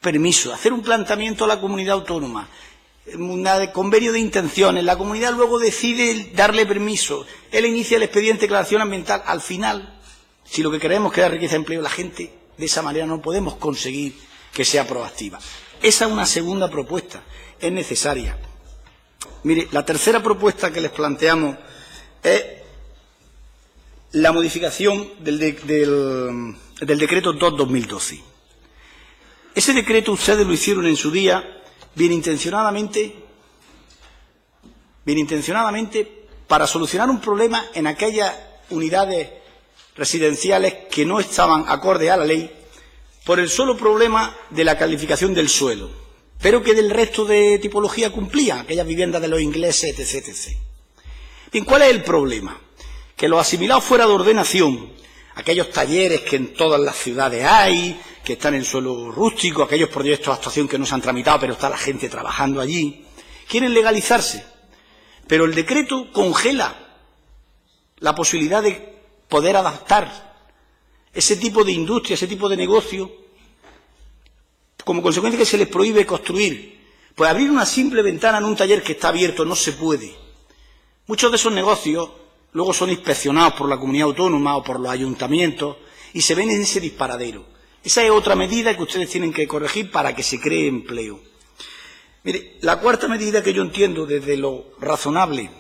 permiso, hacer un planteamiento a la comunidad autónoma, un convenio de intenciones, la comunidad luego decide darle permiso, él inicia el expediente de declaración ambiental. Al final, si lo que queremos es crear riqueza y empleo, la gente de esa manera no podemos conseguir que sea proactiva. Esa es una segunda propuesta, es necesaria. Mire, la tercera propuesta que les planteamos es la modificación del decreto 2/2012. Ese decreto ustedes lo hicieron en su día bien intencionadamente para solucionar un problema en aquellas unidades residenciales que no estaban acorde a la ley por el solo problema de la calificación del suelo, pero que del resto de tipología cumplían, aquellas viviendas de los ingleses, etc., etc. Bien, ¿cuál es el problema? Que los asimilados fuera de ordenación, aquellos talleres que en todas las ciudades hay, que están en suelo rústico, aquellos proyectos de actuación que no se han tramitado, pero está la gente trabajando allí, quieren legalizarse. Pero el decreto congela la posibilidad de poder adaptar ese tipo de industria, ese tipo de negocio, como consecuencia que se les prohíbe construir. Pues abrir una simple ventana en un taller que está abierto no se puede. Muchos de esos negocios luego son inspeccionados por la comunidad autónoma o por los ayuntamientos y se ven en ese disparadero. Esa es otra medida que ustedes tienen que corregir para que se cree empleo. Mire, la cuarta medida que yo entiendo desde lo razonable,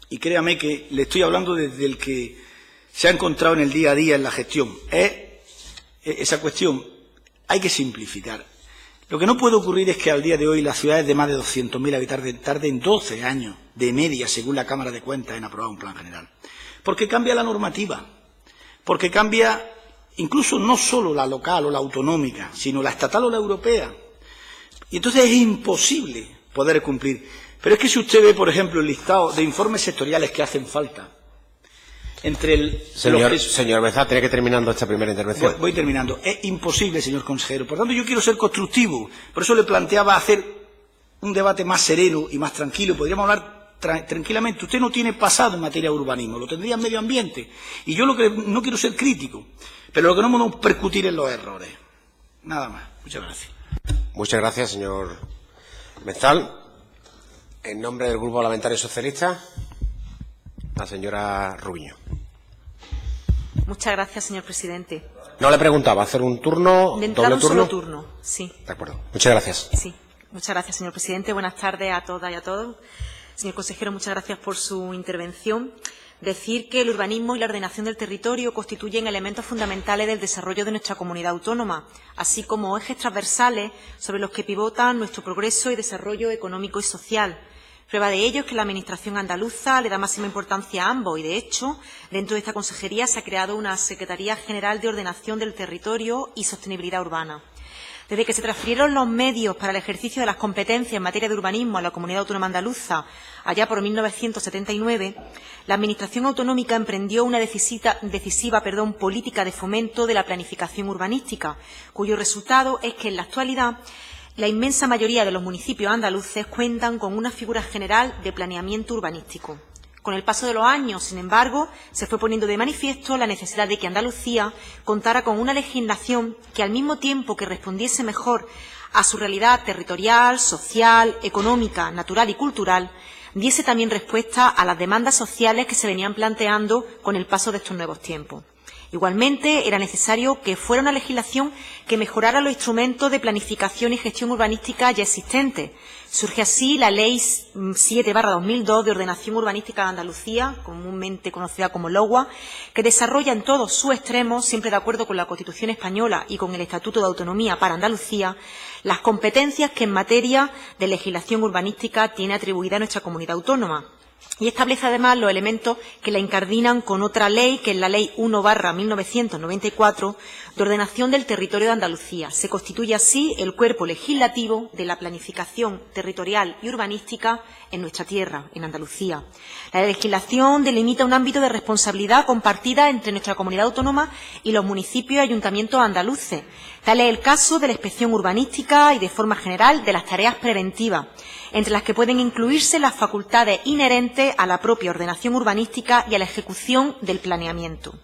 y créame que le estoy hablando desde el que se ha encontrado en el día a día en la gestión, es esa cuestión. Hay que simplificar. Lo que no puede ocurrir es que al día de hoy las ciudades de más de 200.000 habitantes tarden 12 años de media, según la Cámara de Cuentas, en aprobar un plan general. Porque cambia la normativa, porque cambia incluso no solo la local o la autonómica, sino la estatal o la europea. Y entonces es imposible poder cumplir. Pero es que si usted ve, por ejemplo, el listado de informes sectoriales que hacen falta, entre el... Señor Bezzá, tiene que terminando esta primera intervención. Voy terminando. Es imposible, señor consejero. Por tanto, yo quiero ser constructivo. Por eso le planteaba hacer un debate más sereno y más tranquilo. Podríamos hablar tranquilamente. Usted no tiene pasado en materia de urbanismo, lo tendría en medio ambiente. Y yo lo que no quiero ser crítico, pero lo que no podemos percutir en los errores. Nada más. Muchas gracias. Muchas gracias, señor Mezal. En nombre del Grupo Parlamentario Socialista, la señora Rubiño. Muchas gracias, señor presidente. No le preguntaba, ¿hacer un turno, De entrada, doble turno? un solo turno, sí. De acuerdo. Muchas gracias. Sí. Muchas gracias, señor presidente. Buenas tardes a todas y a todos. Señor consejero, muchas gracias por su intervención. Decir que el urbanismo y la ordenación del territorio constituyen elementos fundamentales del desarrollo de nuestra comunidad autónoma, así como ejes transversales sobre los que pivotan nuestro progreso y desarrollo económico y social. Prueba de ello es que la Administración andaluza le da máxima importancia a ambos y, de hecho, dentro de esta consejería se ha creado una Secretaría General de Ordenación del Territorio y Sostenibilidad Urbana. Desde que se transfirieron los medios para el ejercicio de las competencias en materia de urbanismo a la Comunidad Autónoma Andaluza, allá por 1979, la Administración autonómica emprendió una decisiva política de fomento de la planificación urbanística, cuyo resultado es que, en la actualidad, la inmensa mayoría de los municipios andaluces cuentan con una figura general de planeamiento urbanístico. Con el paso de los años, sin embargo, se fue poniendo de manifiesto la necesidad de que Andalucía contara con una legislación que, al mismo tiempo que respondiese mejor a su realidad territorial, social, económica, natural y cultural, diese también respuesta a las demandas sociales que se venían planteando con el paso de estos nuevos tiempos. Igualmente, era necesario que fuera una legislación que mejorara los instrumentos de planificación y gestión urbanística ya existentes. Surge así la Ley 7/2002 de Ordenación Urbanística de Andalucía, comúnmente conocida como LOUA, que desarrolla en todos sus extremos, siempre de acuerdo con la Constitución española y con el Estatuto de Autonomía para Andalucía, las competencias que en materia de legislación urbanística tiene atribuida nuestra comunidad autónoma. Y establece además los elementos que la incardinan con otra ley, que es la Ley 1/1994, de ordenación del territorio de Andalucía. Se constituye así el cuerpo legislativo de la planificación territorial y urbanística en nuestra tierra, en Andalucía. La legislación delimita un ámbito de responsabilidad compartida entre nuestra comunidad autónoma y los municipios y ayuntamientos andaluces. Tal es el caso de la inspección urbanística y, de forma general, de las tareas preventivas, entre las que pueden incluirse las facultades inherentes a la propia ordenación urbanística y a la ejecución del planeamiento.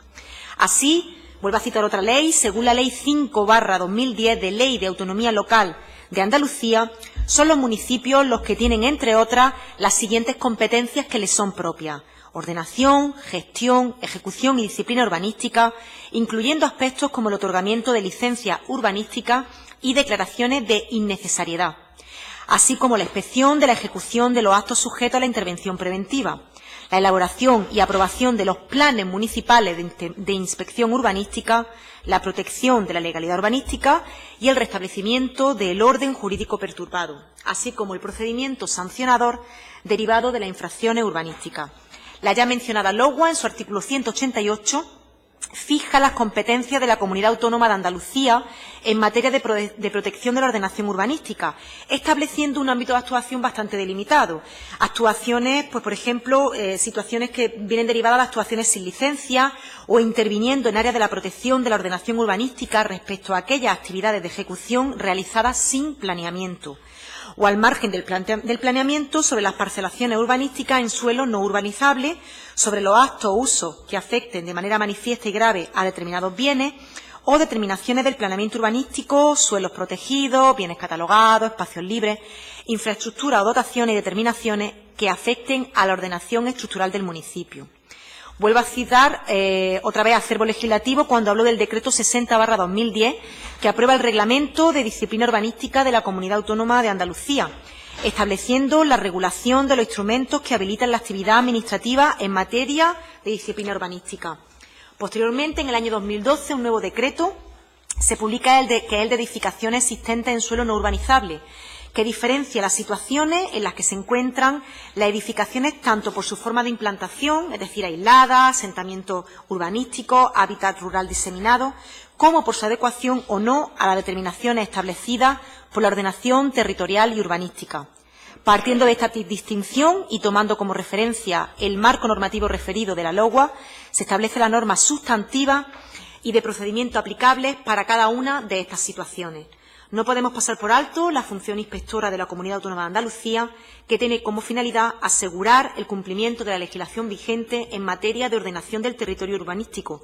Así, vuelvo a citar otra ley, según la Ley 5/2010 de Ley de Autonomía Local de Andalucía, son los municipios los que tienen, entre otras, las siguientes competencias que les son propias: ordenación, gestión, ejecución y disciplina urbanística, incluyendo aspectos como el otorgamiento de licencias urbanísticas y declaraciones de innecesariedad, así como la inspección de la ejecución de los actos sujetos a la intervención preventiva, la elaboración y aprobación de los planes municipales de inspección urbanística, la protección de la legalidad urbanística y el restablecimiento del orden jurídico perturbado, así como el procedimiento sancionador derivado de las infracciones urbanísticas. La ya mencionada LOUA, en su artículo 188, fija las competencias de la Comunidad Autónoma de Andalucía en materia de protección de la ordenación urbanística, estableciendo un ámbito de actuación bastante delimitado. Actuaciones, pues por ejemplo, situaciones que vienen derivadas de actuaciones sin licencia o interviniendo en áreas de la protección de la ordenación urbanística respecto a aquellas actividades de ejecución realizadas sin planeamiento, o al margen del planeamiento sobre las parcelaciones urbanísticas en suelo no urbanizable, sobre los actos o usos que afecten de manera manifiesta y grave a determinados bienes, o determinaciones del planeamiento urbanístico, suelos protegidos, bienes catalogados, espacios libres, infraestructuras o dotaciones y determinaciones que afecten a la ordenación estructural del municipio. Vuelvo a citar otra vez acervo legislativo cuando hablo del decreto 60/2010, que aprueba el Reglamento de Disciplina Urbanística de la Comunidad Autónoma de Andalucía, estableciendo la regulación de los instrumentos que habilitan la actividad administrativa en materia de disciplina urbanística. Posteriormente, en el año 2012, un nuevo decreto se publica, que es el de edificaciones existentes en suelo no urbanizable, que diferencia las situaciones en las que se encuentran las edificaciones tanto por su forma de implantación, es decir, aisladas, asentamientos urbanísticos, hábitat rural diseminado, como por su adecuación o no a las determinaciones establecidas por la ordenación territorial y urbanística. Partiendo de esta distinción y tomando como referencia el marco normativo referido de la LOUA, se establece la norma sustantiva y de procedimiento aplicables para cada una de estas situaciones. No podemos pasar por alto la función inspectora de la Comunidad Autónoma de Andalucía, que tiene como finalidad asegurar el cumplimiento de la legislación vigente en materia de ordenación del territorio urbanístico,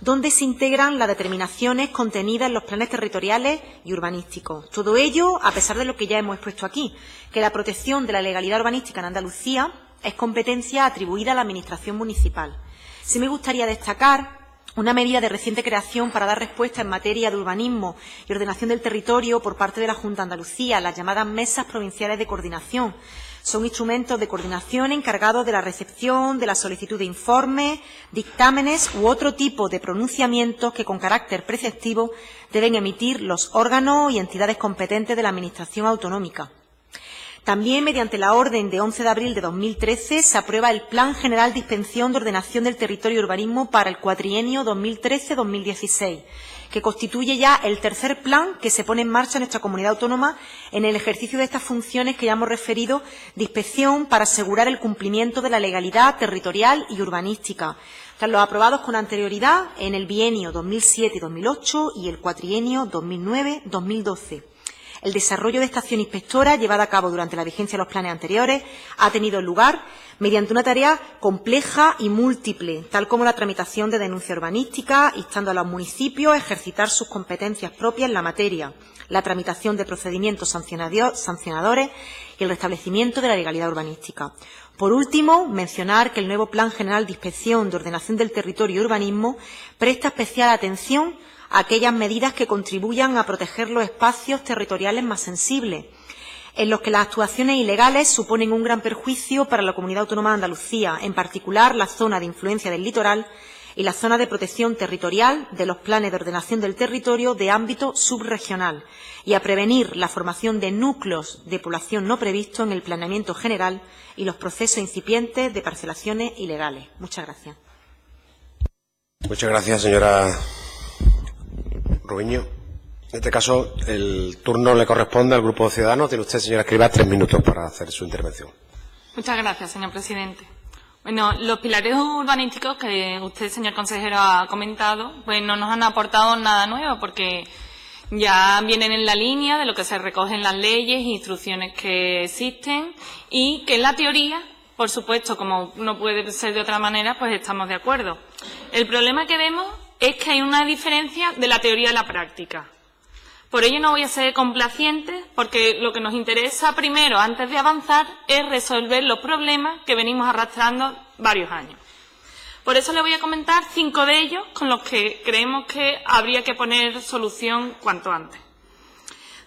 donde se integran las determinaciones contenidas en los planes territoriales y urbanísticos. Todo ello, a pesar de lo que ya hemos expuesto aquí, que la protección de la legalidad urbanística en Andalucía es competencia atribuida a la Administración municipal. Sí me gustaría destacar una medida de reciente creación para dar respuesta en materia de urbanismo y ordenación del territorio por parte de la Junta de Andalucía, las llamadas mesas provinciales de coordinación. Son instrumentos de coordinación encargados de la recepción, de la solicitud de informes, dictámenes u otro tipo de pronunciamientos que con carácter preceptivo deben emitir los órganos y entidades competentes de la Administración autonómica. También, mediante la orden de 11 de abril de 2013, se aprueba el Plan General de Inspección de Ordenación del Territorio y Urbanismo para el cuatrienio 2013-2016, que constituye ya el tercer plan que se pone en marcha en nuestra comunidad autónoma en el ejercicio de estas funciones que ya hemos referido de inspección para asegurar el cumplimiento de la legalidad territorial y urbanística, tras los aprobados con anterioridad en el bienio 2007 y 2008 y el cuatrienio 2009-2012. El desarrollo de esta acción inspectora, llevada a cabo durante la vigencia de los planes anteriores, ha tenido lugar mediante una tarea compleja y múltiple, tal como la tramitación de denuncia urbanística, instando a los municipios a ejercitar sus competencias propias en la materia, la tramitación de procedimientos sancionadores y el restablecimiento de la legalidad urbanística. Por último, mencionar que el nuevo Plan General de Inspección de Ordenación del Territorio y Urbanismo presta especial atención a aquellas medidas que contribuyan a proteger los espacios territoriales más sensibles, en los que las actuaciones ilegales suponen un gran perjuicio para la Comunidad Autónoma de Andalucía, en particular la zona de influencia del litoral y la zona de protección territorial de los planes de ordenación del territorio de ámbito subregional, y a prevenir la formación de núcleos de población no previstos en el planeamiento general y los procesos incipientes de parcelaciones ilegales. Muchas gracias. Muchas gracias, señora Rubiño. En este caso, el turno le corresponde al Grupo Ciudadanos. Tiene usted, señora Escrivá, 3 minutos para hacer su intervención. Muchas gracias, señor presidente. Bueno, los pilares urbanísticos que usted, señor consejero, ha comentado, pues no nos han aportado nada nuevo, porque ya vienen en la línea de lo que se recoge en las leyes e instrucciones que existen, y que en la teoría, por supuesto, como no puede ser de otra manera, pues estamos de acuerdo. El problema que vemos es que hay una diferencia de la teoría a la práctica. Por ello no voy a ser complaciente, porque lo que nos interesa primero, antes de avanzar, es resolver los problemas que venimos arrastrando varios años. Por eso le voy a comentar 5 de ellos con los que creemos que habría que poner solución cuanto antes.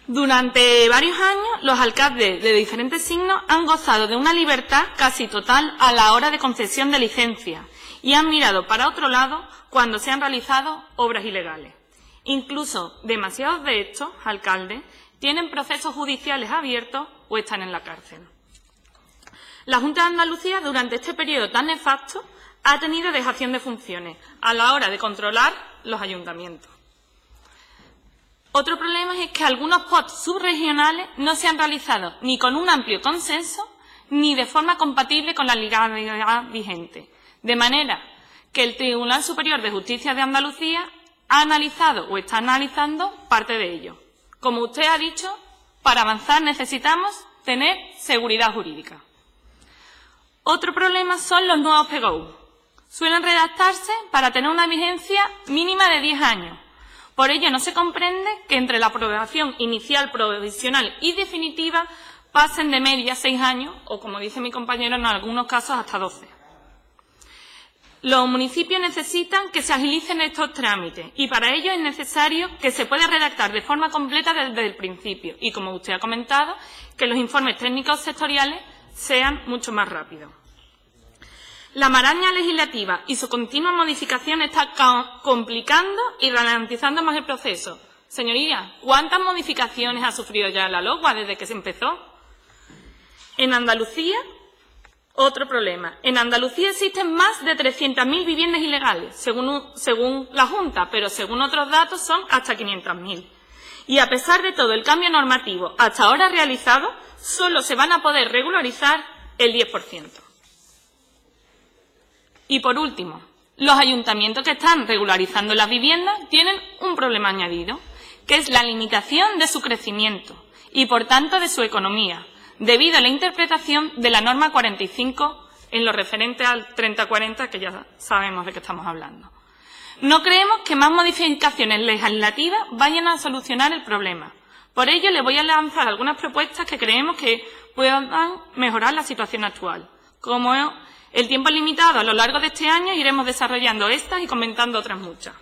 Durante varios años, los alcaldes de diferentes signos han gozado de una libertad casi total a la hora de concesión de licencias y han mirado para otro lado cuando se han realizado obras ilegales. Incluso demasiados de estos alcaldes tienen procesos judiciales abiertos o están en la cárcel. La Junta de Andalucía, durante este periodo tan nefasto, ha tenido dejación de funciones a la hora de controlar los ayuntamientos. Otro problema es que algunos POT subregionales no se han realizado ni con un amplio consenso ni de forma compatible con la legalidad vigente, de manera que el Tribunal Superior de Justicia de Andalucía ha analizado o está analizando parte de ello. Como usted ha dicho, para avanzar necesitamos tener seguridad jurídica. Otro problema son los nuevos PGO. Suelen redactarse para tener una vigencia mínima de 10 años. Por ello, no se comprende que entre la aprobación inicial, provisional y definitiva pasen de media 6 años, o como dice mi compañero, en algunos casos hasta 12. Los municipios necesitan que se agilicen estos trámites y para ello es necesario que se pueda redactar de forma completa desde el principio y, como usted ha comentado, que los informes técnicos sectoriales sean mucho más rápidos. La maraña legislativa y su continua modificación está complicando y ralentizando más el proceso. Señorías, ¿cuántas modificaciones ha sufrido ya la LOGUA desde que se empezó? En Andalucía, otro problema. En Andalucía existen más de 300.000 viviendas ilegales, según la Junta, pero según otros datos son hasta 500.000. Y a pesar de todo el cambio normativo hasta ahora realizado, solo se van a poder regularizar el 10%. Y por último, los ayuntamientos que están regularizando las viviendas tienen un problema añadido, que es la limitación de su crecimiento y, por tanto, de su economía, debido a la interpretación de la norma 45 en lo referente al 3040, que ya sabemos de qué estamos hablando. No creemos que más modificaciones legislativas vayan a solucionar el problema. Por ello, le voy a lanzar algunas propuestas que creemos que puedan mejorar la situación actual, como El tiempo es limitado. A lo largo de este año iremos desarrollando estas y comentando otras muchas.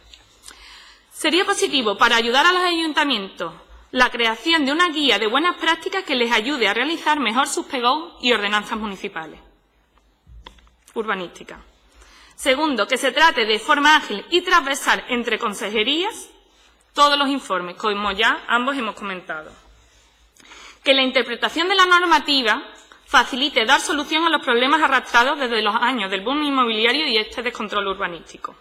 Sería positivo para ayudar a los ayuntamientos la creación de una guía de buenas prácticas que les ayude a realizar mejor sus PGO y ordenanzas municipales urbanísticas. Segundo, que se trate de forma ágil y transversal entre consejerías todos los informes, como ya ambos hemos comentado. Que la interpretación de la normativa facilite dar solución a los problemas arrastrados desde los años del boom inmobiliario y este descontrol urbanístico.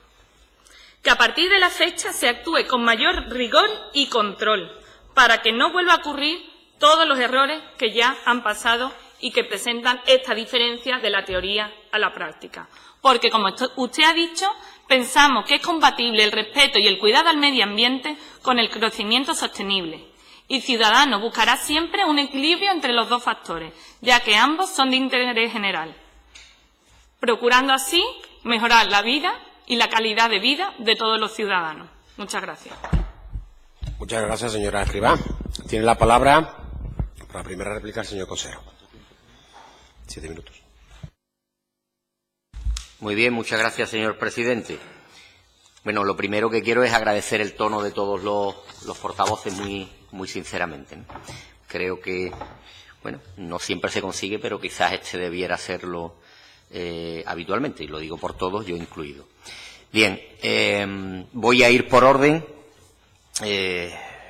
Que a partir de la fecha se actúe con mayor rigor y control para que no vuelva a ocurrir todos los errores que ya han pasado y que presentan esta diferencia de la teoría a la práctica. Porque, como usted ha dicho, pensamos que es compatible el respeto y el cuidado al medio ambiente con el crecimiento sostenible. Y Ciudadanos buscará siempre un equilibrio entre los dos factores, ya que ambos son de interés general, procurando así mejorar la vida y la calidad de vida de todos los ciudadanos. Muchas gracias. Muchas gracias, señora Escrivá. Tiene la palabra para la primera réplica el señor consejero. 7 minutos. Muy bien, muchas gracias, señor presidente. Bueno, lo primero que quiero es agradecer el tono de todos los portavoces muy sinceramente, ¿no? Creo que, bueno, no siempre se consigue, pero quizás este debiera hacerlo habitualmente, y lo digo por todos, yo incluido. Bien, voy a ir por orden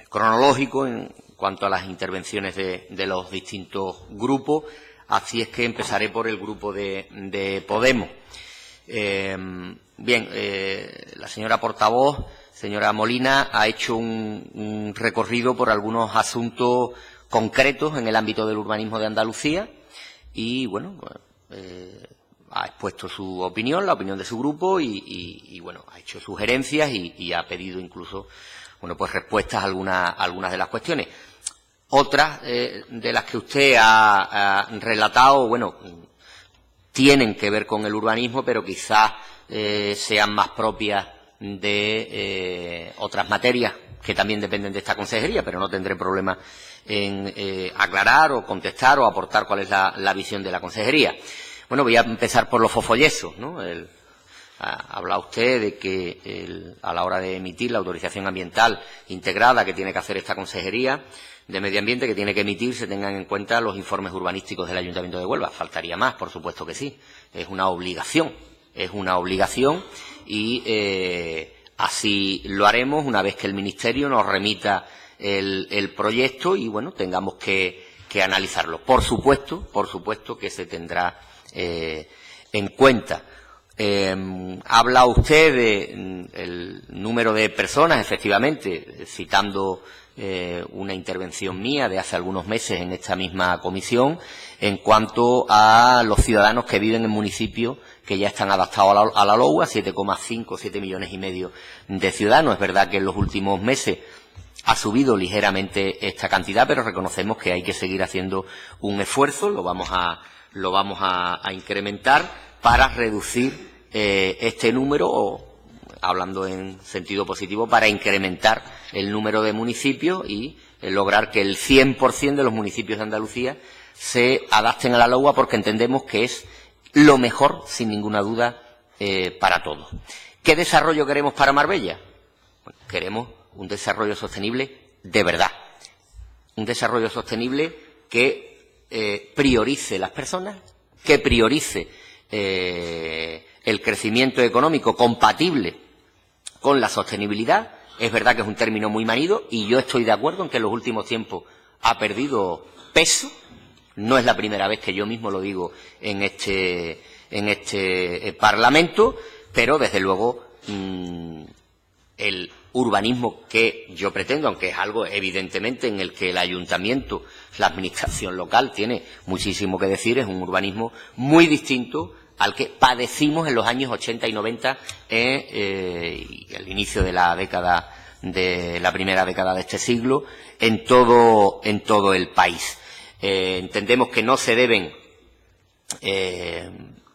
cronológico en cuanto a las intervenciones de los distintos grupos, así es que empezaré por el grupo de Podemos. Bien, la señora portavoz, señora Molina, ha hecho un recorrido por algunos asuntos concretos en el ámbito del urbanismo de Andalucía y, bueno, ha expuesto su opinión, la opinión de su grupo y bueno, ha hecho sugerencias y ha pedido incluso, bueno, pues respuestas a algunas de las cuestiones. Otras de las que usted ha relatado, bueno, tienen que ver con el urbanismo, pero quizás sean más propias de otras materias que también dependen de esta consejería, pero no tendré problema en aclarar o contestar o aportar cuál es la visión de la consejería. Bueno, voy a empezar por los fofollesos, ¿no? Habla usted de que a la hora de emitir la autorización ambiental integrada que tiene que hacer esta consejería de Medio Ambiente, que tiene que emitir, se tengan en cuenta los informes urbanísticos del Ayuntamiento de Huelva. Faltaría más, por supuesto que sí. Es una obligación y así lo haremos una vez que el Ministerio nos remita el proyecto y, bueno, tengamos que analizarlo. Por supuesto que se tendrá en cuenta. Habla usted del número de personas, efectivamente, citando una intervención mía de hace algunos meses en esta misma comisión en cuanto a los ciudadanos que viven en municipios que ya están adaptados a la LOUA, 7,5, 7 millones y medio de ciudadanos. Es verdad que en los últimos meses ha subido ligeramente esta cantidad, pero reconocemos que hay que seguir haciendo un esfuerzo, lo vamos a incrementar para reducir este número o, hablando en sentido positivo, para incrementar el número de municipios y lograr que el 100% de los municipios de Andalucía se adapten a la LOUA, porque entendemos que es lo mejor, sin ninguna duda, para todos. ¿Qué desarrollo queremos para Marbella? Bueno, queremos un desarrollo sostenible de verdad. Un desarrollo sostenible que priorice las personas, que priorice el crecimiento económico compatible con la sostenibilidad. Es verdad que es un término muy manido y yo estoy de acuerdo en que en los últimos tiempos ha perdido peso. No es la primera vez que yo mismo lo digo en este Parlamento, pero desde luego el urbanismo que yo pretendo, aunque es algo evidentemente en el que el ayuntamiento, la administración local tiene muchísimo que decir, es un urbanismo muy distinto al que padecimos en los años 80 y 90 y al inicio de la primera década de este siglo en todo el país. Entendemos que no se deben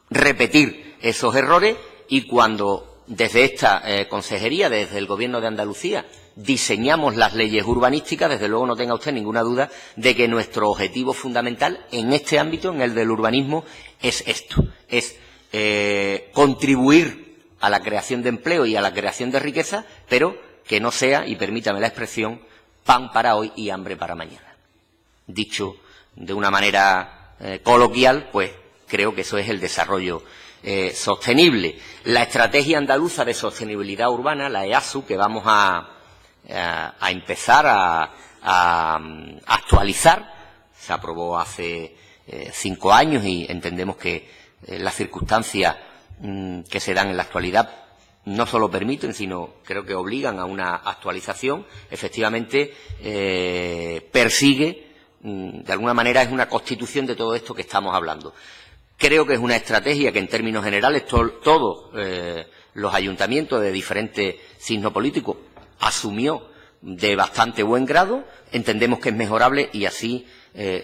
repetir esos errores y cuando desde esta consejería, desde el Gobierno de Andalucía, diseñamos las leyes urbanísticas, desde luego no tenga usted ninguna duda de que nuestro objetivo fundamental en este ámbito, en el del urbanismo, es esto, es contribuir a la creación de empleo y a la creación de riqueza, pero que no sea, y permítame la expresión, pan para hoy y hambre para mañana. Dicho de una manera coloquial, pues creo que eso es el desarrollo sostenible. La Estrategia Andaluza de Sostenibilidad Urbana, la EASU, que vamos a empezar a actualizar, se aprobó hace 5 años y entendemos que las circunstancias que se dan en la actualidad no solo permiten, sino creo que obligan a una actualización. Efectivamente, persigue, de alguna manera, es una constitución de todo esto que estamos hablando. Creo que es una estrategia que, en términos generales, todos los ayuntamientos de diferentes signos políticos asumió de bastante buen grado. Entendemos que es mejorable y así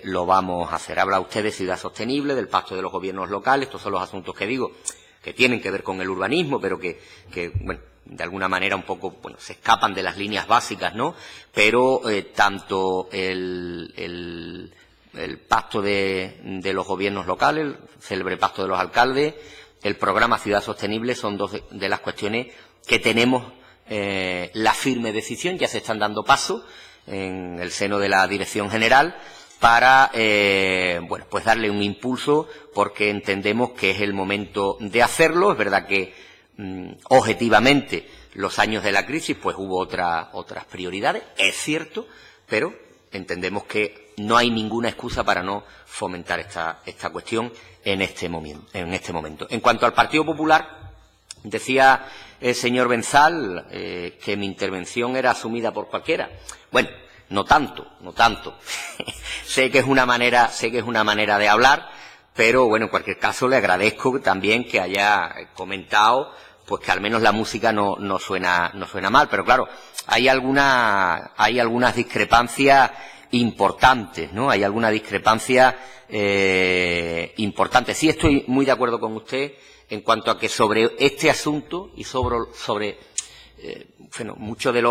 lo vamos a hacer. Habla usted de ciudad sostenible, del pacto de los gobiernos locales. Estos son los asuntos que digo que tienen que ver con el urbanismo, pero que bueno, de alguna manera un poco, bueno, se escapan de las líneas básicas, ¿no? Pero tanto el pacto de los gobiernos locales, el célebre pacto de los alcaldes, el programa Ciudad Sostenible son dos de las cuestiones que tenemos la firme decisión. Ya se están dando pasos en el seno de la Dirección General para bueno, pues darle un impulso, porque entendemos que es el momento de hacerlo. Es verdad que objetivamente los años de la crisis pues hubo otras prioridades, es cierto, pero entendemos que no hay ninguna excusa para no fomentar esta cuestión en este momento. En cuanto al Partido Popular, decía el señor Benzal que mi intervención era asumida por cualquiera. Bueno, no tanto. sé que es una manera de hablar, pero bueno, en cualquier caso le agradezco también que haya comentado pues que al menos la música no suena mal, pero claro, hay algunas discrepancias importantes, ¿no? Hay alguna discrepancia importante. Sí, estoy muy de acuerdo con usted en cuanto a que sobre este asunto y sobre bueno, muchos de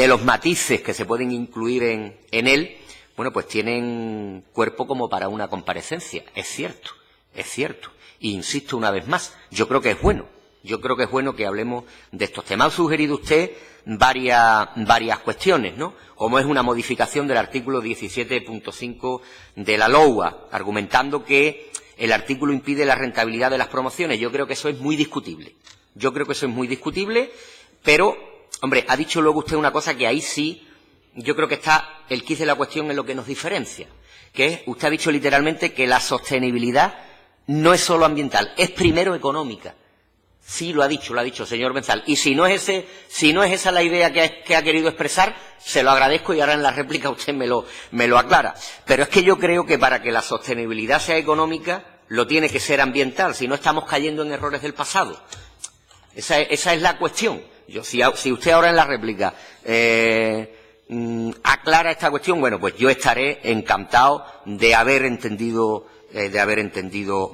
los matices que se pueden incluir en él, bueno, pues tienen cuerpo como para una comparecencia. Es cierto. Y insisto una vez más, yo creo que es bueno que hablemos de estos temas. Ha sugerido usted varias cuestiones, ¿no? Como es una modificación del artículo 17.5 de la LOUA, argumentando que el artículo impide la rentabilidad de las promociones. Yo creo que eso es muy discutible. Pero, hombre, ha dicho luego usted una cosa que ahí sí, yo creo que está el quid de la cuestión en lo que nos diferencia, que es, usted ha dicho literalmente que la sostenibilidad no es solo ambiental, es primero económica. Sí, lo ha dicho, señor Benzal. Y si no es esa la idea que ha querido expresar, se lo agradezco y ahora en la réplica usted me lo aclara. Pero es que yo creo que para que la sostenibilidad sea económica, lo tiene que ser ambiental, si no estamos cayendo en errores del pasado. Esa es la cuestión. Si usted ahora en la réplica aclara esta cuestión, bueno, pues yo estaré encantado de haber entendido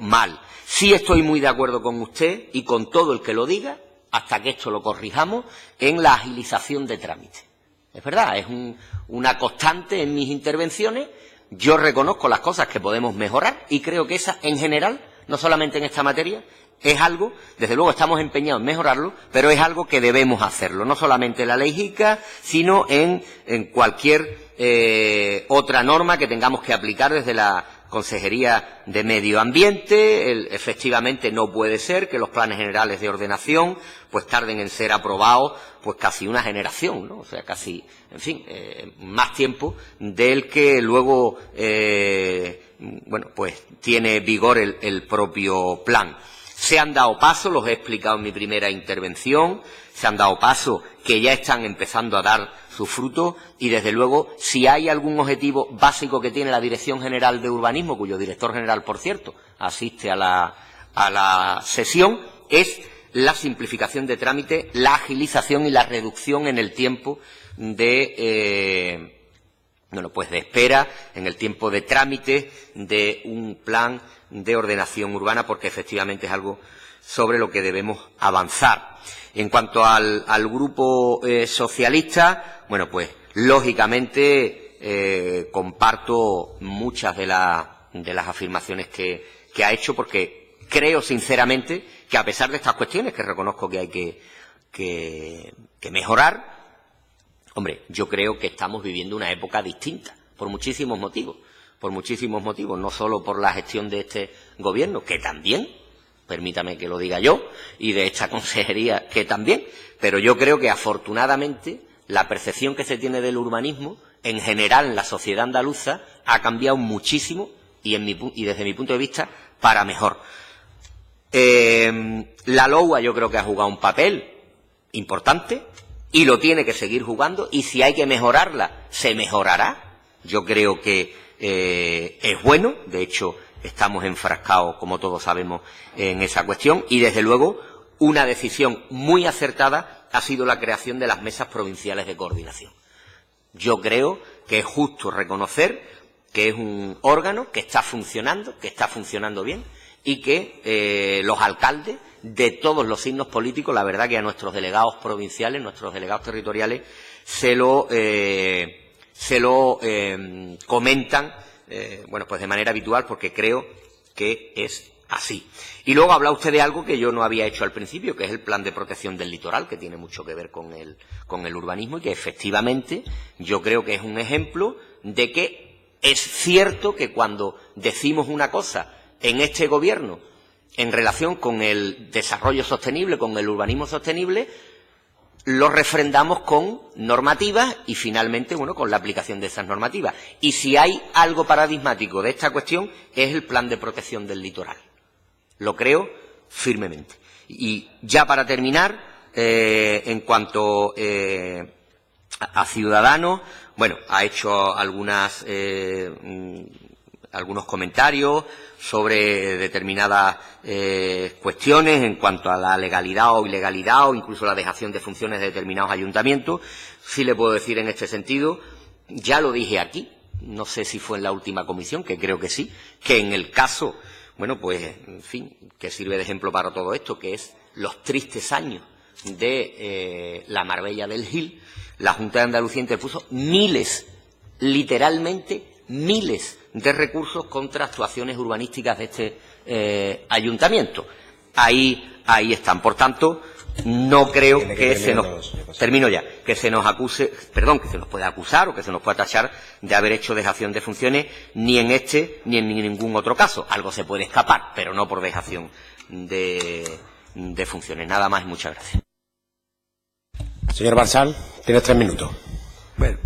mal. Sí estoy muy de acuerdo con usted y con todo el que lo diga, hasta que esto lo corrijamos, en la agilización de trámites. Es verdad, es una constante en mis intervenciones. Yo reconozco las cosas que podemos mejorar y creo que esa, en general, no solamente en esta materia, es algo, desde luego estamos empeñados en mejorarlo, pero es algo que debemos hacerlo, no solamente en la ley JICA, sino en cualquier otra norma que tengamos que aplicar desde la Consejería de Medio Ambiente. Efectivamente no puede ser que los planes generales de ordenación pues tarden en ser aprobados pues casi una generación, ¿no? O sea, casi, en fin, más tiempo del que luego bueno, pues tiene vigor el propio plan. Se han dado pasos, los he explicado en mi primera intervención, se han dado pasos que ya están empezando a dar sus frutos y, desde luego, si hay algún objetivo básico que tiene la Dirección General de Urbanismo, cuyo director general, por cierto, asiste a la sesión, es la simplificación de trámite, la agilización y la reducción en el tiempo de espera, en el tiempo de trámite de un plan de ordenación urbana, porque efectivamente es algo sobre lo que debemos avanzar. En cuanto al grupo socialista, bueno, pues lógicamente comparto muchas de las afirmaciones que ha hecho, porque creo sinceramente que, a pesar de estas cuestiones que reconozco que hay que mejorar, hombre, yo creo que estamos viviendo una época distinta, por muchísimos motivos, no solo por la gestión de este Gobierno, que también, permítame que lo diga yo, y de esta consejería, que también, pero yo creo que, afortunadamente, la percepción que se tiene del urbanismo, en general, en la sociedad andaluza, ha cambiado muchísimo y desde mi punto de vista, para mejor. La LOUA yo creo que ha jugado un papel importante y lo tiene que seguir jugando, y si hay que mejorarla, se mejorará. Yo creo que es bueno, de hecho estamos enfrascados, como todos sabemos, en esa cuestión, y desde luego una decisión muy acertada ha sido la creación de las mesas provinciales de coordinación. Yo creo que es justo reconocer que es un órgano que está funcionando bien, y que los alcaldes de todos los signos políticos, la verdad que a nuestros delegados provinciales, nuestros delegados territoriales, se lo comentan, bueno, pues de manera habitual, porque creo que es así. Y luego habla usted de algo que yo no había hecho al principio, que es el plan de protección del litoral, que tiene mucho que ver con el urbanismo, y que efectivamente yo creo que es un ejemplo de que es cierto que cuando decimos una cosa en este Gobierno en relación con el desarrollo sostenible, con el urbanismo sostenible, lo refrendamos con normativas y, finalmente, bueno, con la aplicación de esas normativas. Y si hay algo paradigmático de esta cuestión, es el plan de protección del litoral. Lo creo firmemente. Y ya para terminar, en cuanto a Ciudadanos, bueno, ha hecho algunos comentarios sobre determinadas cuestiones en cuanto a la legalidad o ilegalidad, o incluso la dejación de funciones de determinados ayuntamientos. Sí le puedo decir en este sentido, ya lo dije aquí, no sé si fue en la última comisión, que creo que sí, que en el caso, bueno, pues, en fin, que sirve de ejemplo para todo esto, que es los tristes años de la Marbella del Gil, la Junta de Andalucía interpuso miles, literalmente miles de recursos contra actuaciones urbanísticas de este ayuntamiento. Ahí están. Por tanto, no creo que se nos... Termino ya. Que se nos acuse... Perdón, que se nos pueda acusar o que se nos pueda tachar de haber hecho dejación de funciones, ni en este ni en ningún otro caso. Algo se puede escapar, pero no por dejación de funciones. Nada más y muchas gracias. Señor Barzal, tienes 3 minutos. Bueno,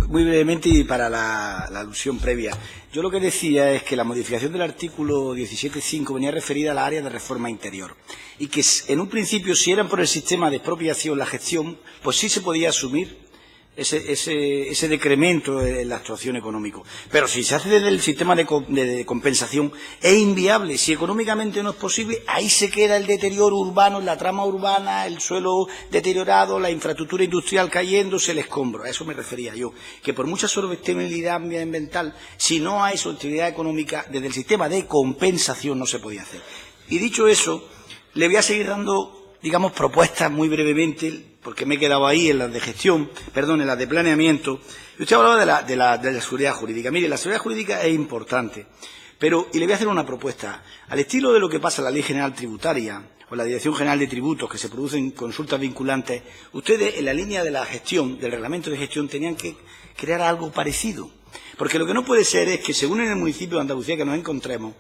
muy brevemente, y para la alusión previa. Yo lo que decía es que la modificación del artículo 17.5 venía referida a la área de reforma interior, y que en un principio, si eran por el sistema de expropiación la gestión, pues sí se podía asumir ese decremento en la actuación económica. Pero si se hace desde el sistema de compensación, es inviable. Si económicamente no es posible, ahí se queda el deterioro urbano, la trama urbana, el suelo deteriorado, la infraestructura industrial cayéndose, el escombro. A eso me refería yo. Que por mucha sostenibilidad ambiental, si no hay sostenibilidad económica, desde el sistema de compensación no se podía hacer. Y dicho eso, le voy a seguir dando, digamos, propuestas muy brevemente, porque me he quedado ahí en las de gestión, en las de planeamiento. Y usted hablaba de la seguridad jurídica. Mire, la seguridad jurídica es importante, y le voy a hacer una propuesta. Al estilo de lo que pasa en la Ley General Tributaria o en la Dirección General de Tributos, que se producen consultas vinculantes, ustedes, en la línea de la gestión, del reglamento de gestión, tenían que crear algo parecido. Porque lo que no puede ser es que, según en el municipio de Andalucía que nos encontremos,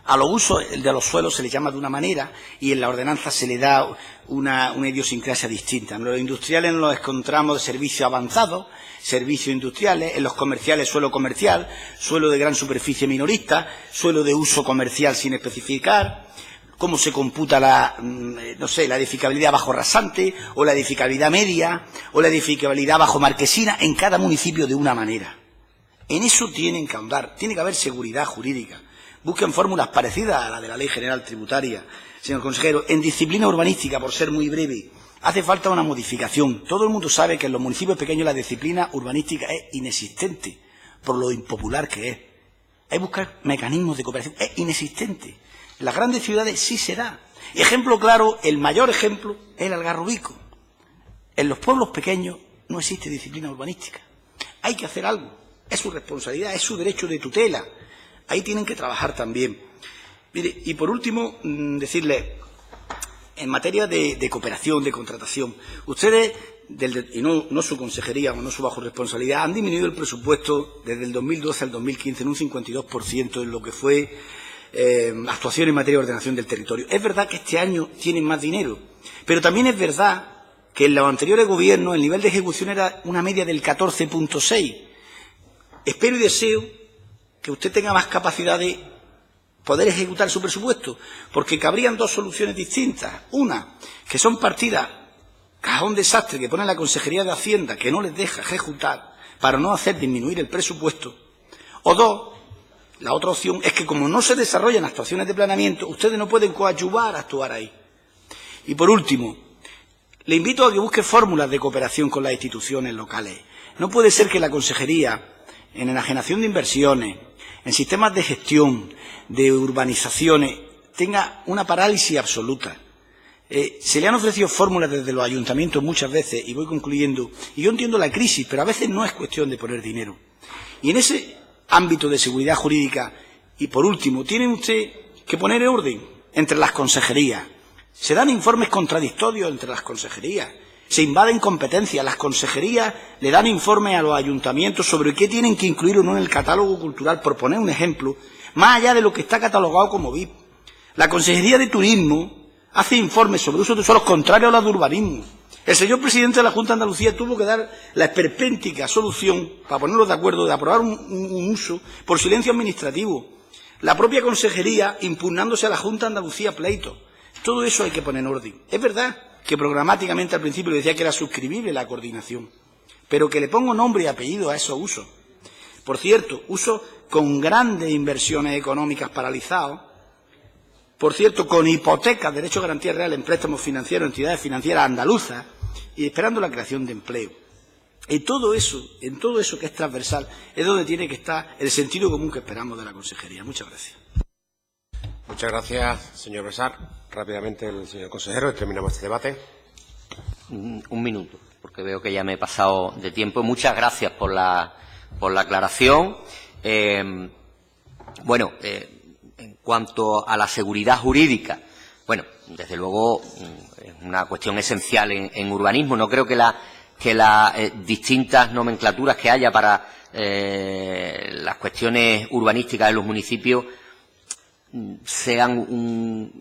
a los usos de los suelos se les llama de una manera y en la ordenanza se le da una idiosincrasia distinta. En los industriales nos encontramos de servicios avanzados, servicios industriales, en los comerciales suelo comercial, suelo de gran superficie minorista, suelo de uso comercial sin especificar, cómo se computa la edificabilidad bajo rasante, o la edificabilidad media, o la edificabilidad bajo marquesina, en cada municipio de una manera. En eso tienen que ahondar, tiene que haber seguridad jurídica. Busquen fórmulas parecidas a la de la Ley General Tributaria. Señor consejero, en disciplina urbanística, por ser muy breve, hace falta una modificación. Todo el mundo sabe que en los municipios pequeños la disciplina urbanística es inexistente, por lo impopular que es. Hay que buscar mecanismos de cooperación. Es inexistente. En las grandes ciudades sí se da. Ejemplo claro, el mayor ejemplo, es el Algarrobico. En los pueblos pequeños no existe disciplina urbanística. Hay que hacer algo. Es su responsabilidad, es su derecho de tutela. Ahí tienen que trabajar también. Mire, y por último, decirle, en materia de cooperación, de contratación, ustedes, y no su consejería o no su bajo responsabilidad, han disminuido el presupuesto desde el 2012 al 2015 en un 52% en lo que fue actuación en materia de ordenación del territorio. Es verdad que este año tienen más dinero, pero también es verdad que en los anteriores gobiernos el nivel de ejecución era una media del 14,6. Espero y deseo que usted tenga más capacidad de poder ejecutar su presupuesto, porque cabrían dos soluciones distintas. Una, que son partidas cajón desastre que pone la Consejería de Hacienda, que no les deja ejecutar para no hacer disminuir el presupuesto. O dos, la otra opción es que como no se desarrollan actuaciones de planeamiento, ustedes no pueden coadyuvar a actuar ahí. Y por último, le invito a que busque fórmulas de cooperación con las instituciones locales. No puede ser que la Consejería, en enajenación de inversiones, en sistemas de gestión, de urbanizaciones, tenga una parálisis absoluta. Se le han ofrecido fórmulas desde los ayuntamientos muchas veces, y voy concluyendo, y yo entiendo la crisis, pero a veces no es cuestión de poner dinero. Y en ese ámbito de seguridad jurídica, y por último, tiene usted que poner orden entre las consejerías. Se dan informes contradictorios entre las consejerías, se invaden competencias, las consejerías le dan informes a los ayuntamientos sobre qué tienen que incluir o no en el catálogo cultural, por poner un ejemplo, más allá de lo que está catalogado como VIP. La Consejería de Turismo hace informes sobre usos de suelos contrarios a los de urbanismo. El señor presidente de la Junta de Andalucía tuvo que dar la esperpéntica solución, para ponerlos de acuerdo, de aprobar un uso por silencio administrativo. La propia consejería impugnándose a la Junta de Andalucía pleito. Todo eso hay que poner en orden. Es verdad que programáticamente al principio le decía que era suscribible la coordinación, pero que le pongo nombre y apellido a esos usos. Por cierto, usos con grandes inversiones económicas paralizados, por cierto, con hipotecas, derechos de garantía real en préstamos financieros, entidades financieras andaluzas, y esperando la creación de empleo. En todo eso que es transversal, es donde tiene que estar el sentido común que esperamos de la Consejería. Muchas gracias. Muchas gracias, señor Bresar. Rápidamente, el señor consejero, y terminamos este debate. Un minuto, porque veo que ya me he pasado de tiempo. Muchas gracias por la aclaración. En cuanto a la seguridad jurídica, bueno, desde luego es una cuestión esencial en urbanismo. No creo que las distintas nomenclaturas que haya para las cuestiones urbanísticas de los municipios sean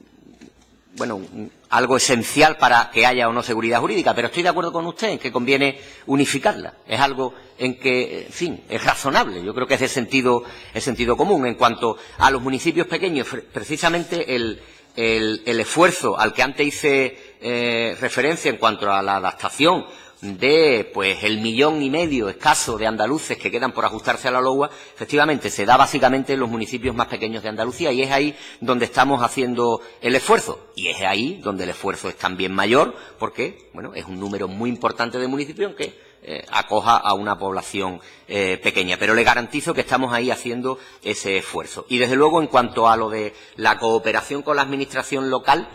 algo esencial para que haya o no seguridad jurídica, pero estoy de acuerdo con usted en que conviene unificarla. Es algo en que, en fin, es razonable. Yo creo que es de sentido común. En cuanto a los municipios pequeños, precisamente el esfuerzo al que antes hice referencia en cuanto a la adaptación de el 1,5 millones escaso de andaluces que quedan por ajustarse a la LOA, efectivamente se da básicamente en los municipios más pequeños de Andalucía, y es ahí donde estamos haciendo el esfuerzo, y es ahí donde el esfuerzo es también mayor, porque es un número muy importante de municipios que acoja a una población pequeña, pero le garantizo que estamos ahí haciendo ese esfuerzo. Y desde luego, en cuanto a lo de la cooperación con la administración local,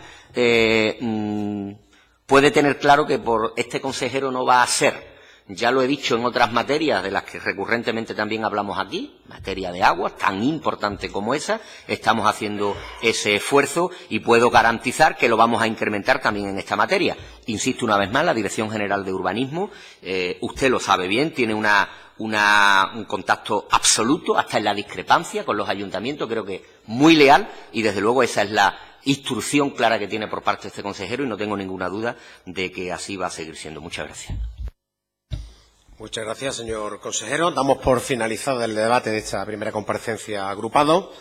puede tener claro que por este consejero no va a ser. Ya lo he dicho en otras materias de las que recurrentemente también hablamos aquí, materia de aguas, tan importante como esa, estamos haciendo ese esfuerzo y puedo garantizar que lo vamos a incrementar también en esta materia. Insisto una vez más, la Dirección General de Urbanismo, usted lo sabe bien, tiene un contacto absoluto, hasta en la discrepancia con los ayuntamientos, creo que muy leal, y desde luego esa es la instrucción clara que tiene por parte de este consejero, y no tengo ninguna duda de que así va a seguir siendo. Muchas gracias. Muchas gracias, señor consejero. Damos por finalizado el debate de esta primera comparecencia agrupado.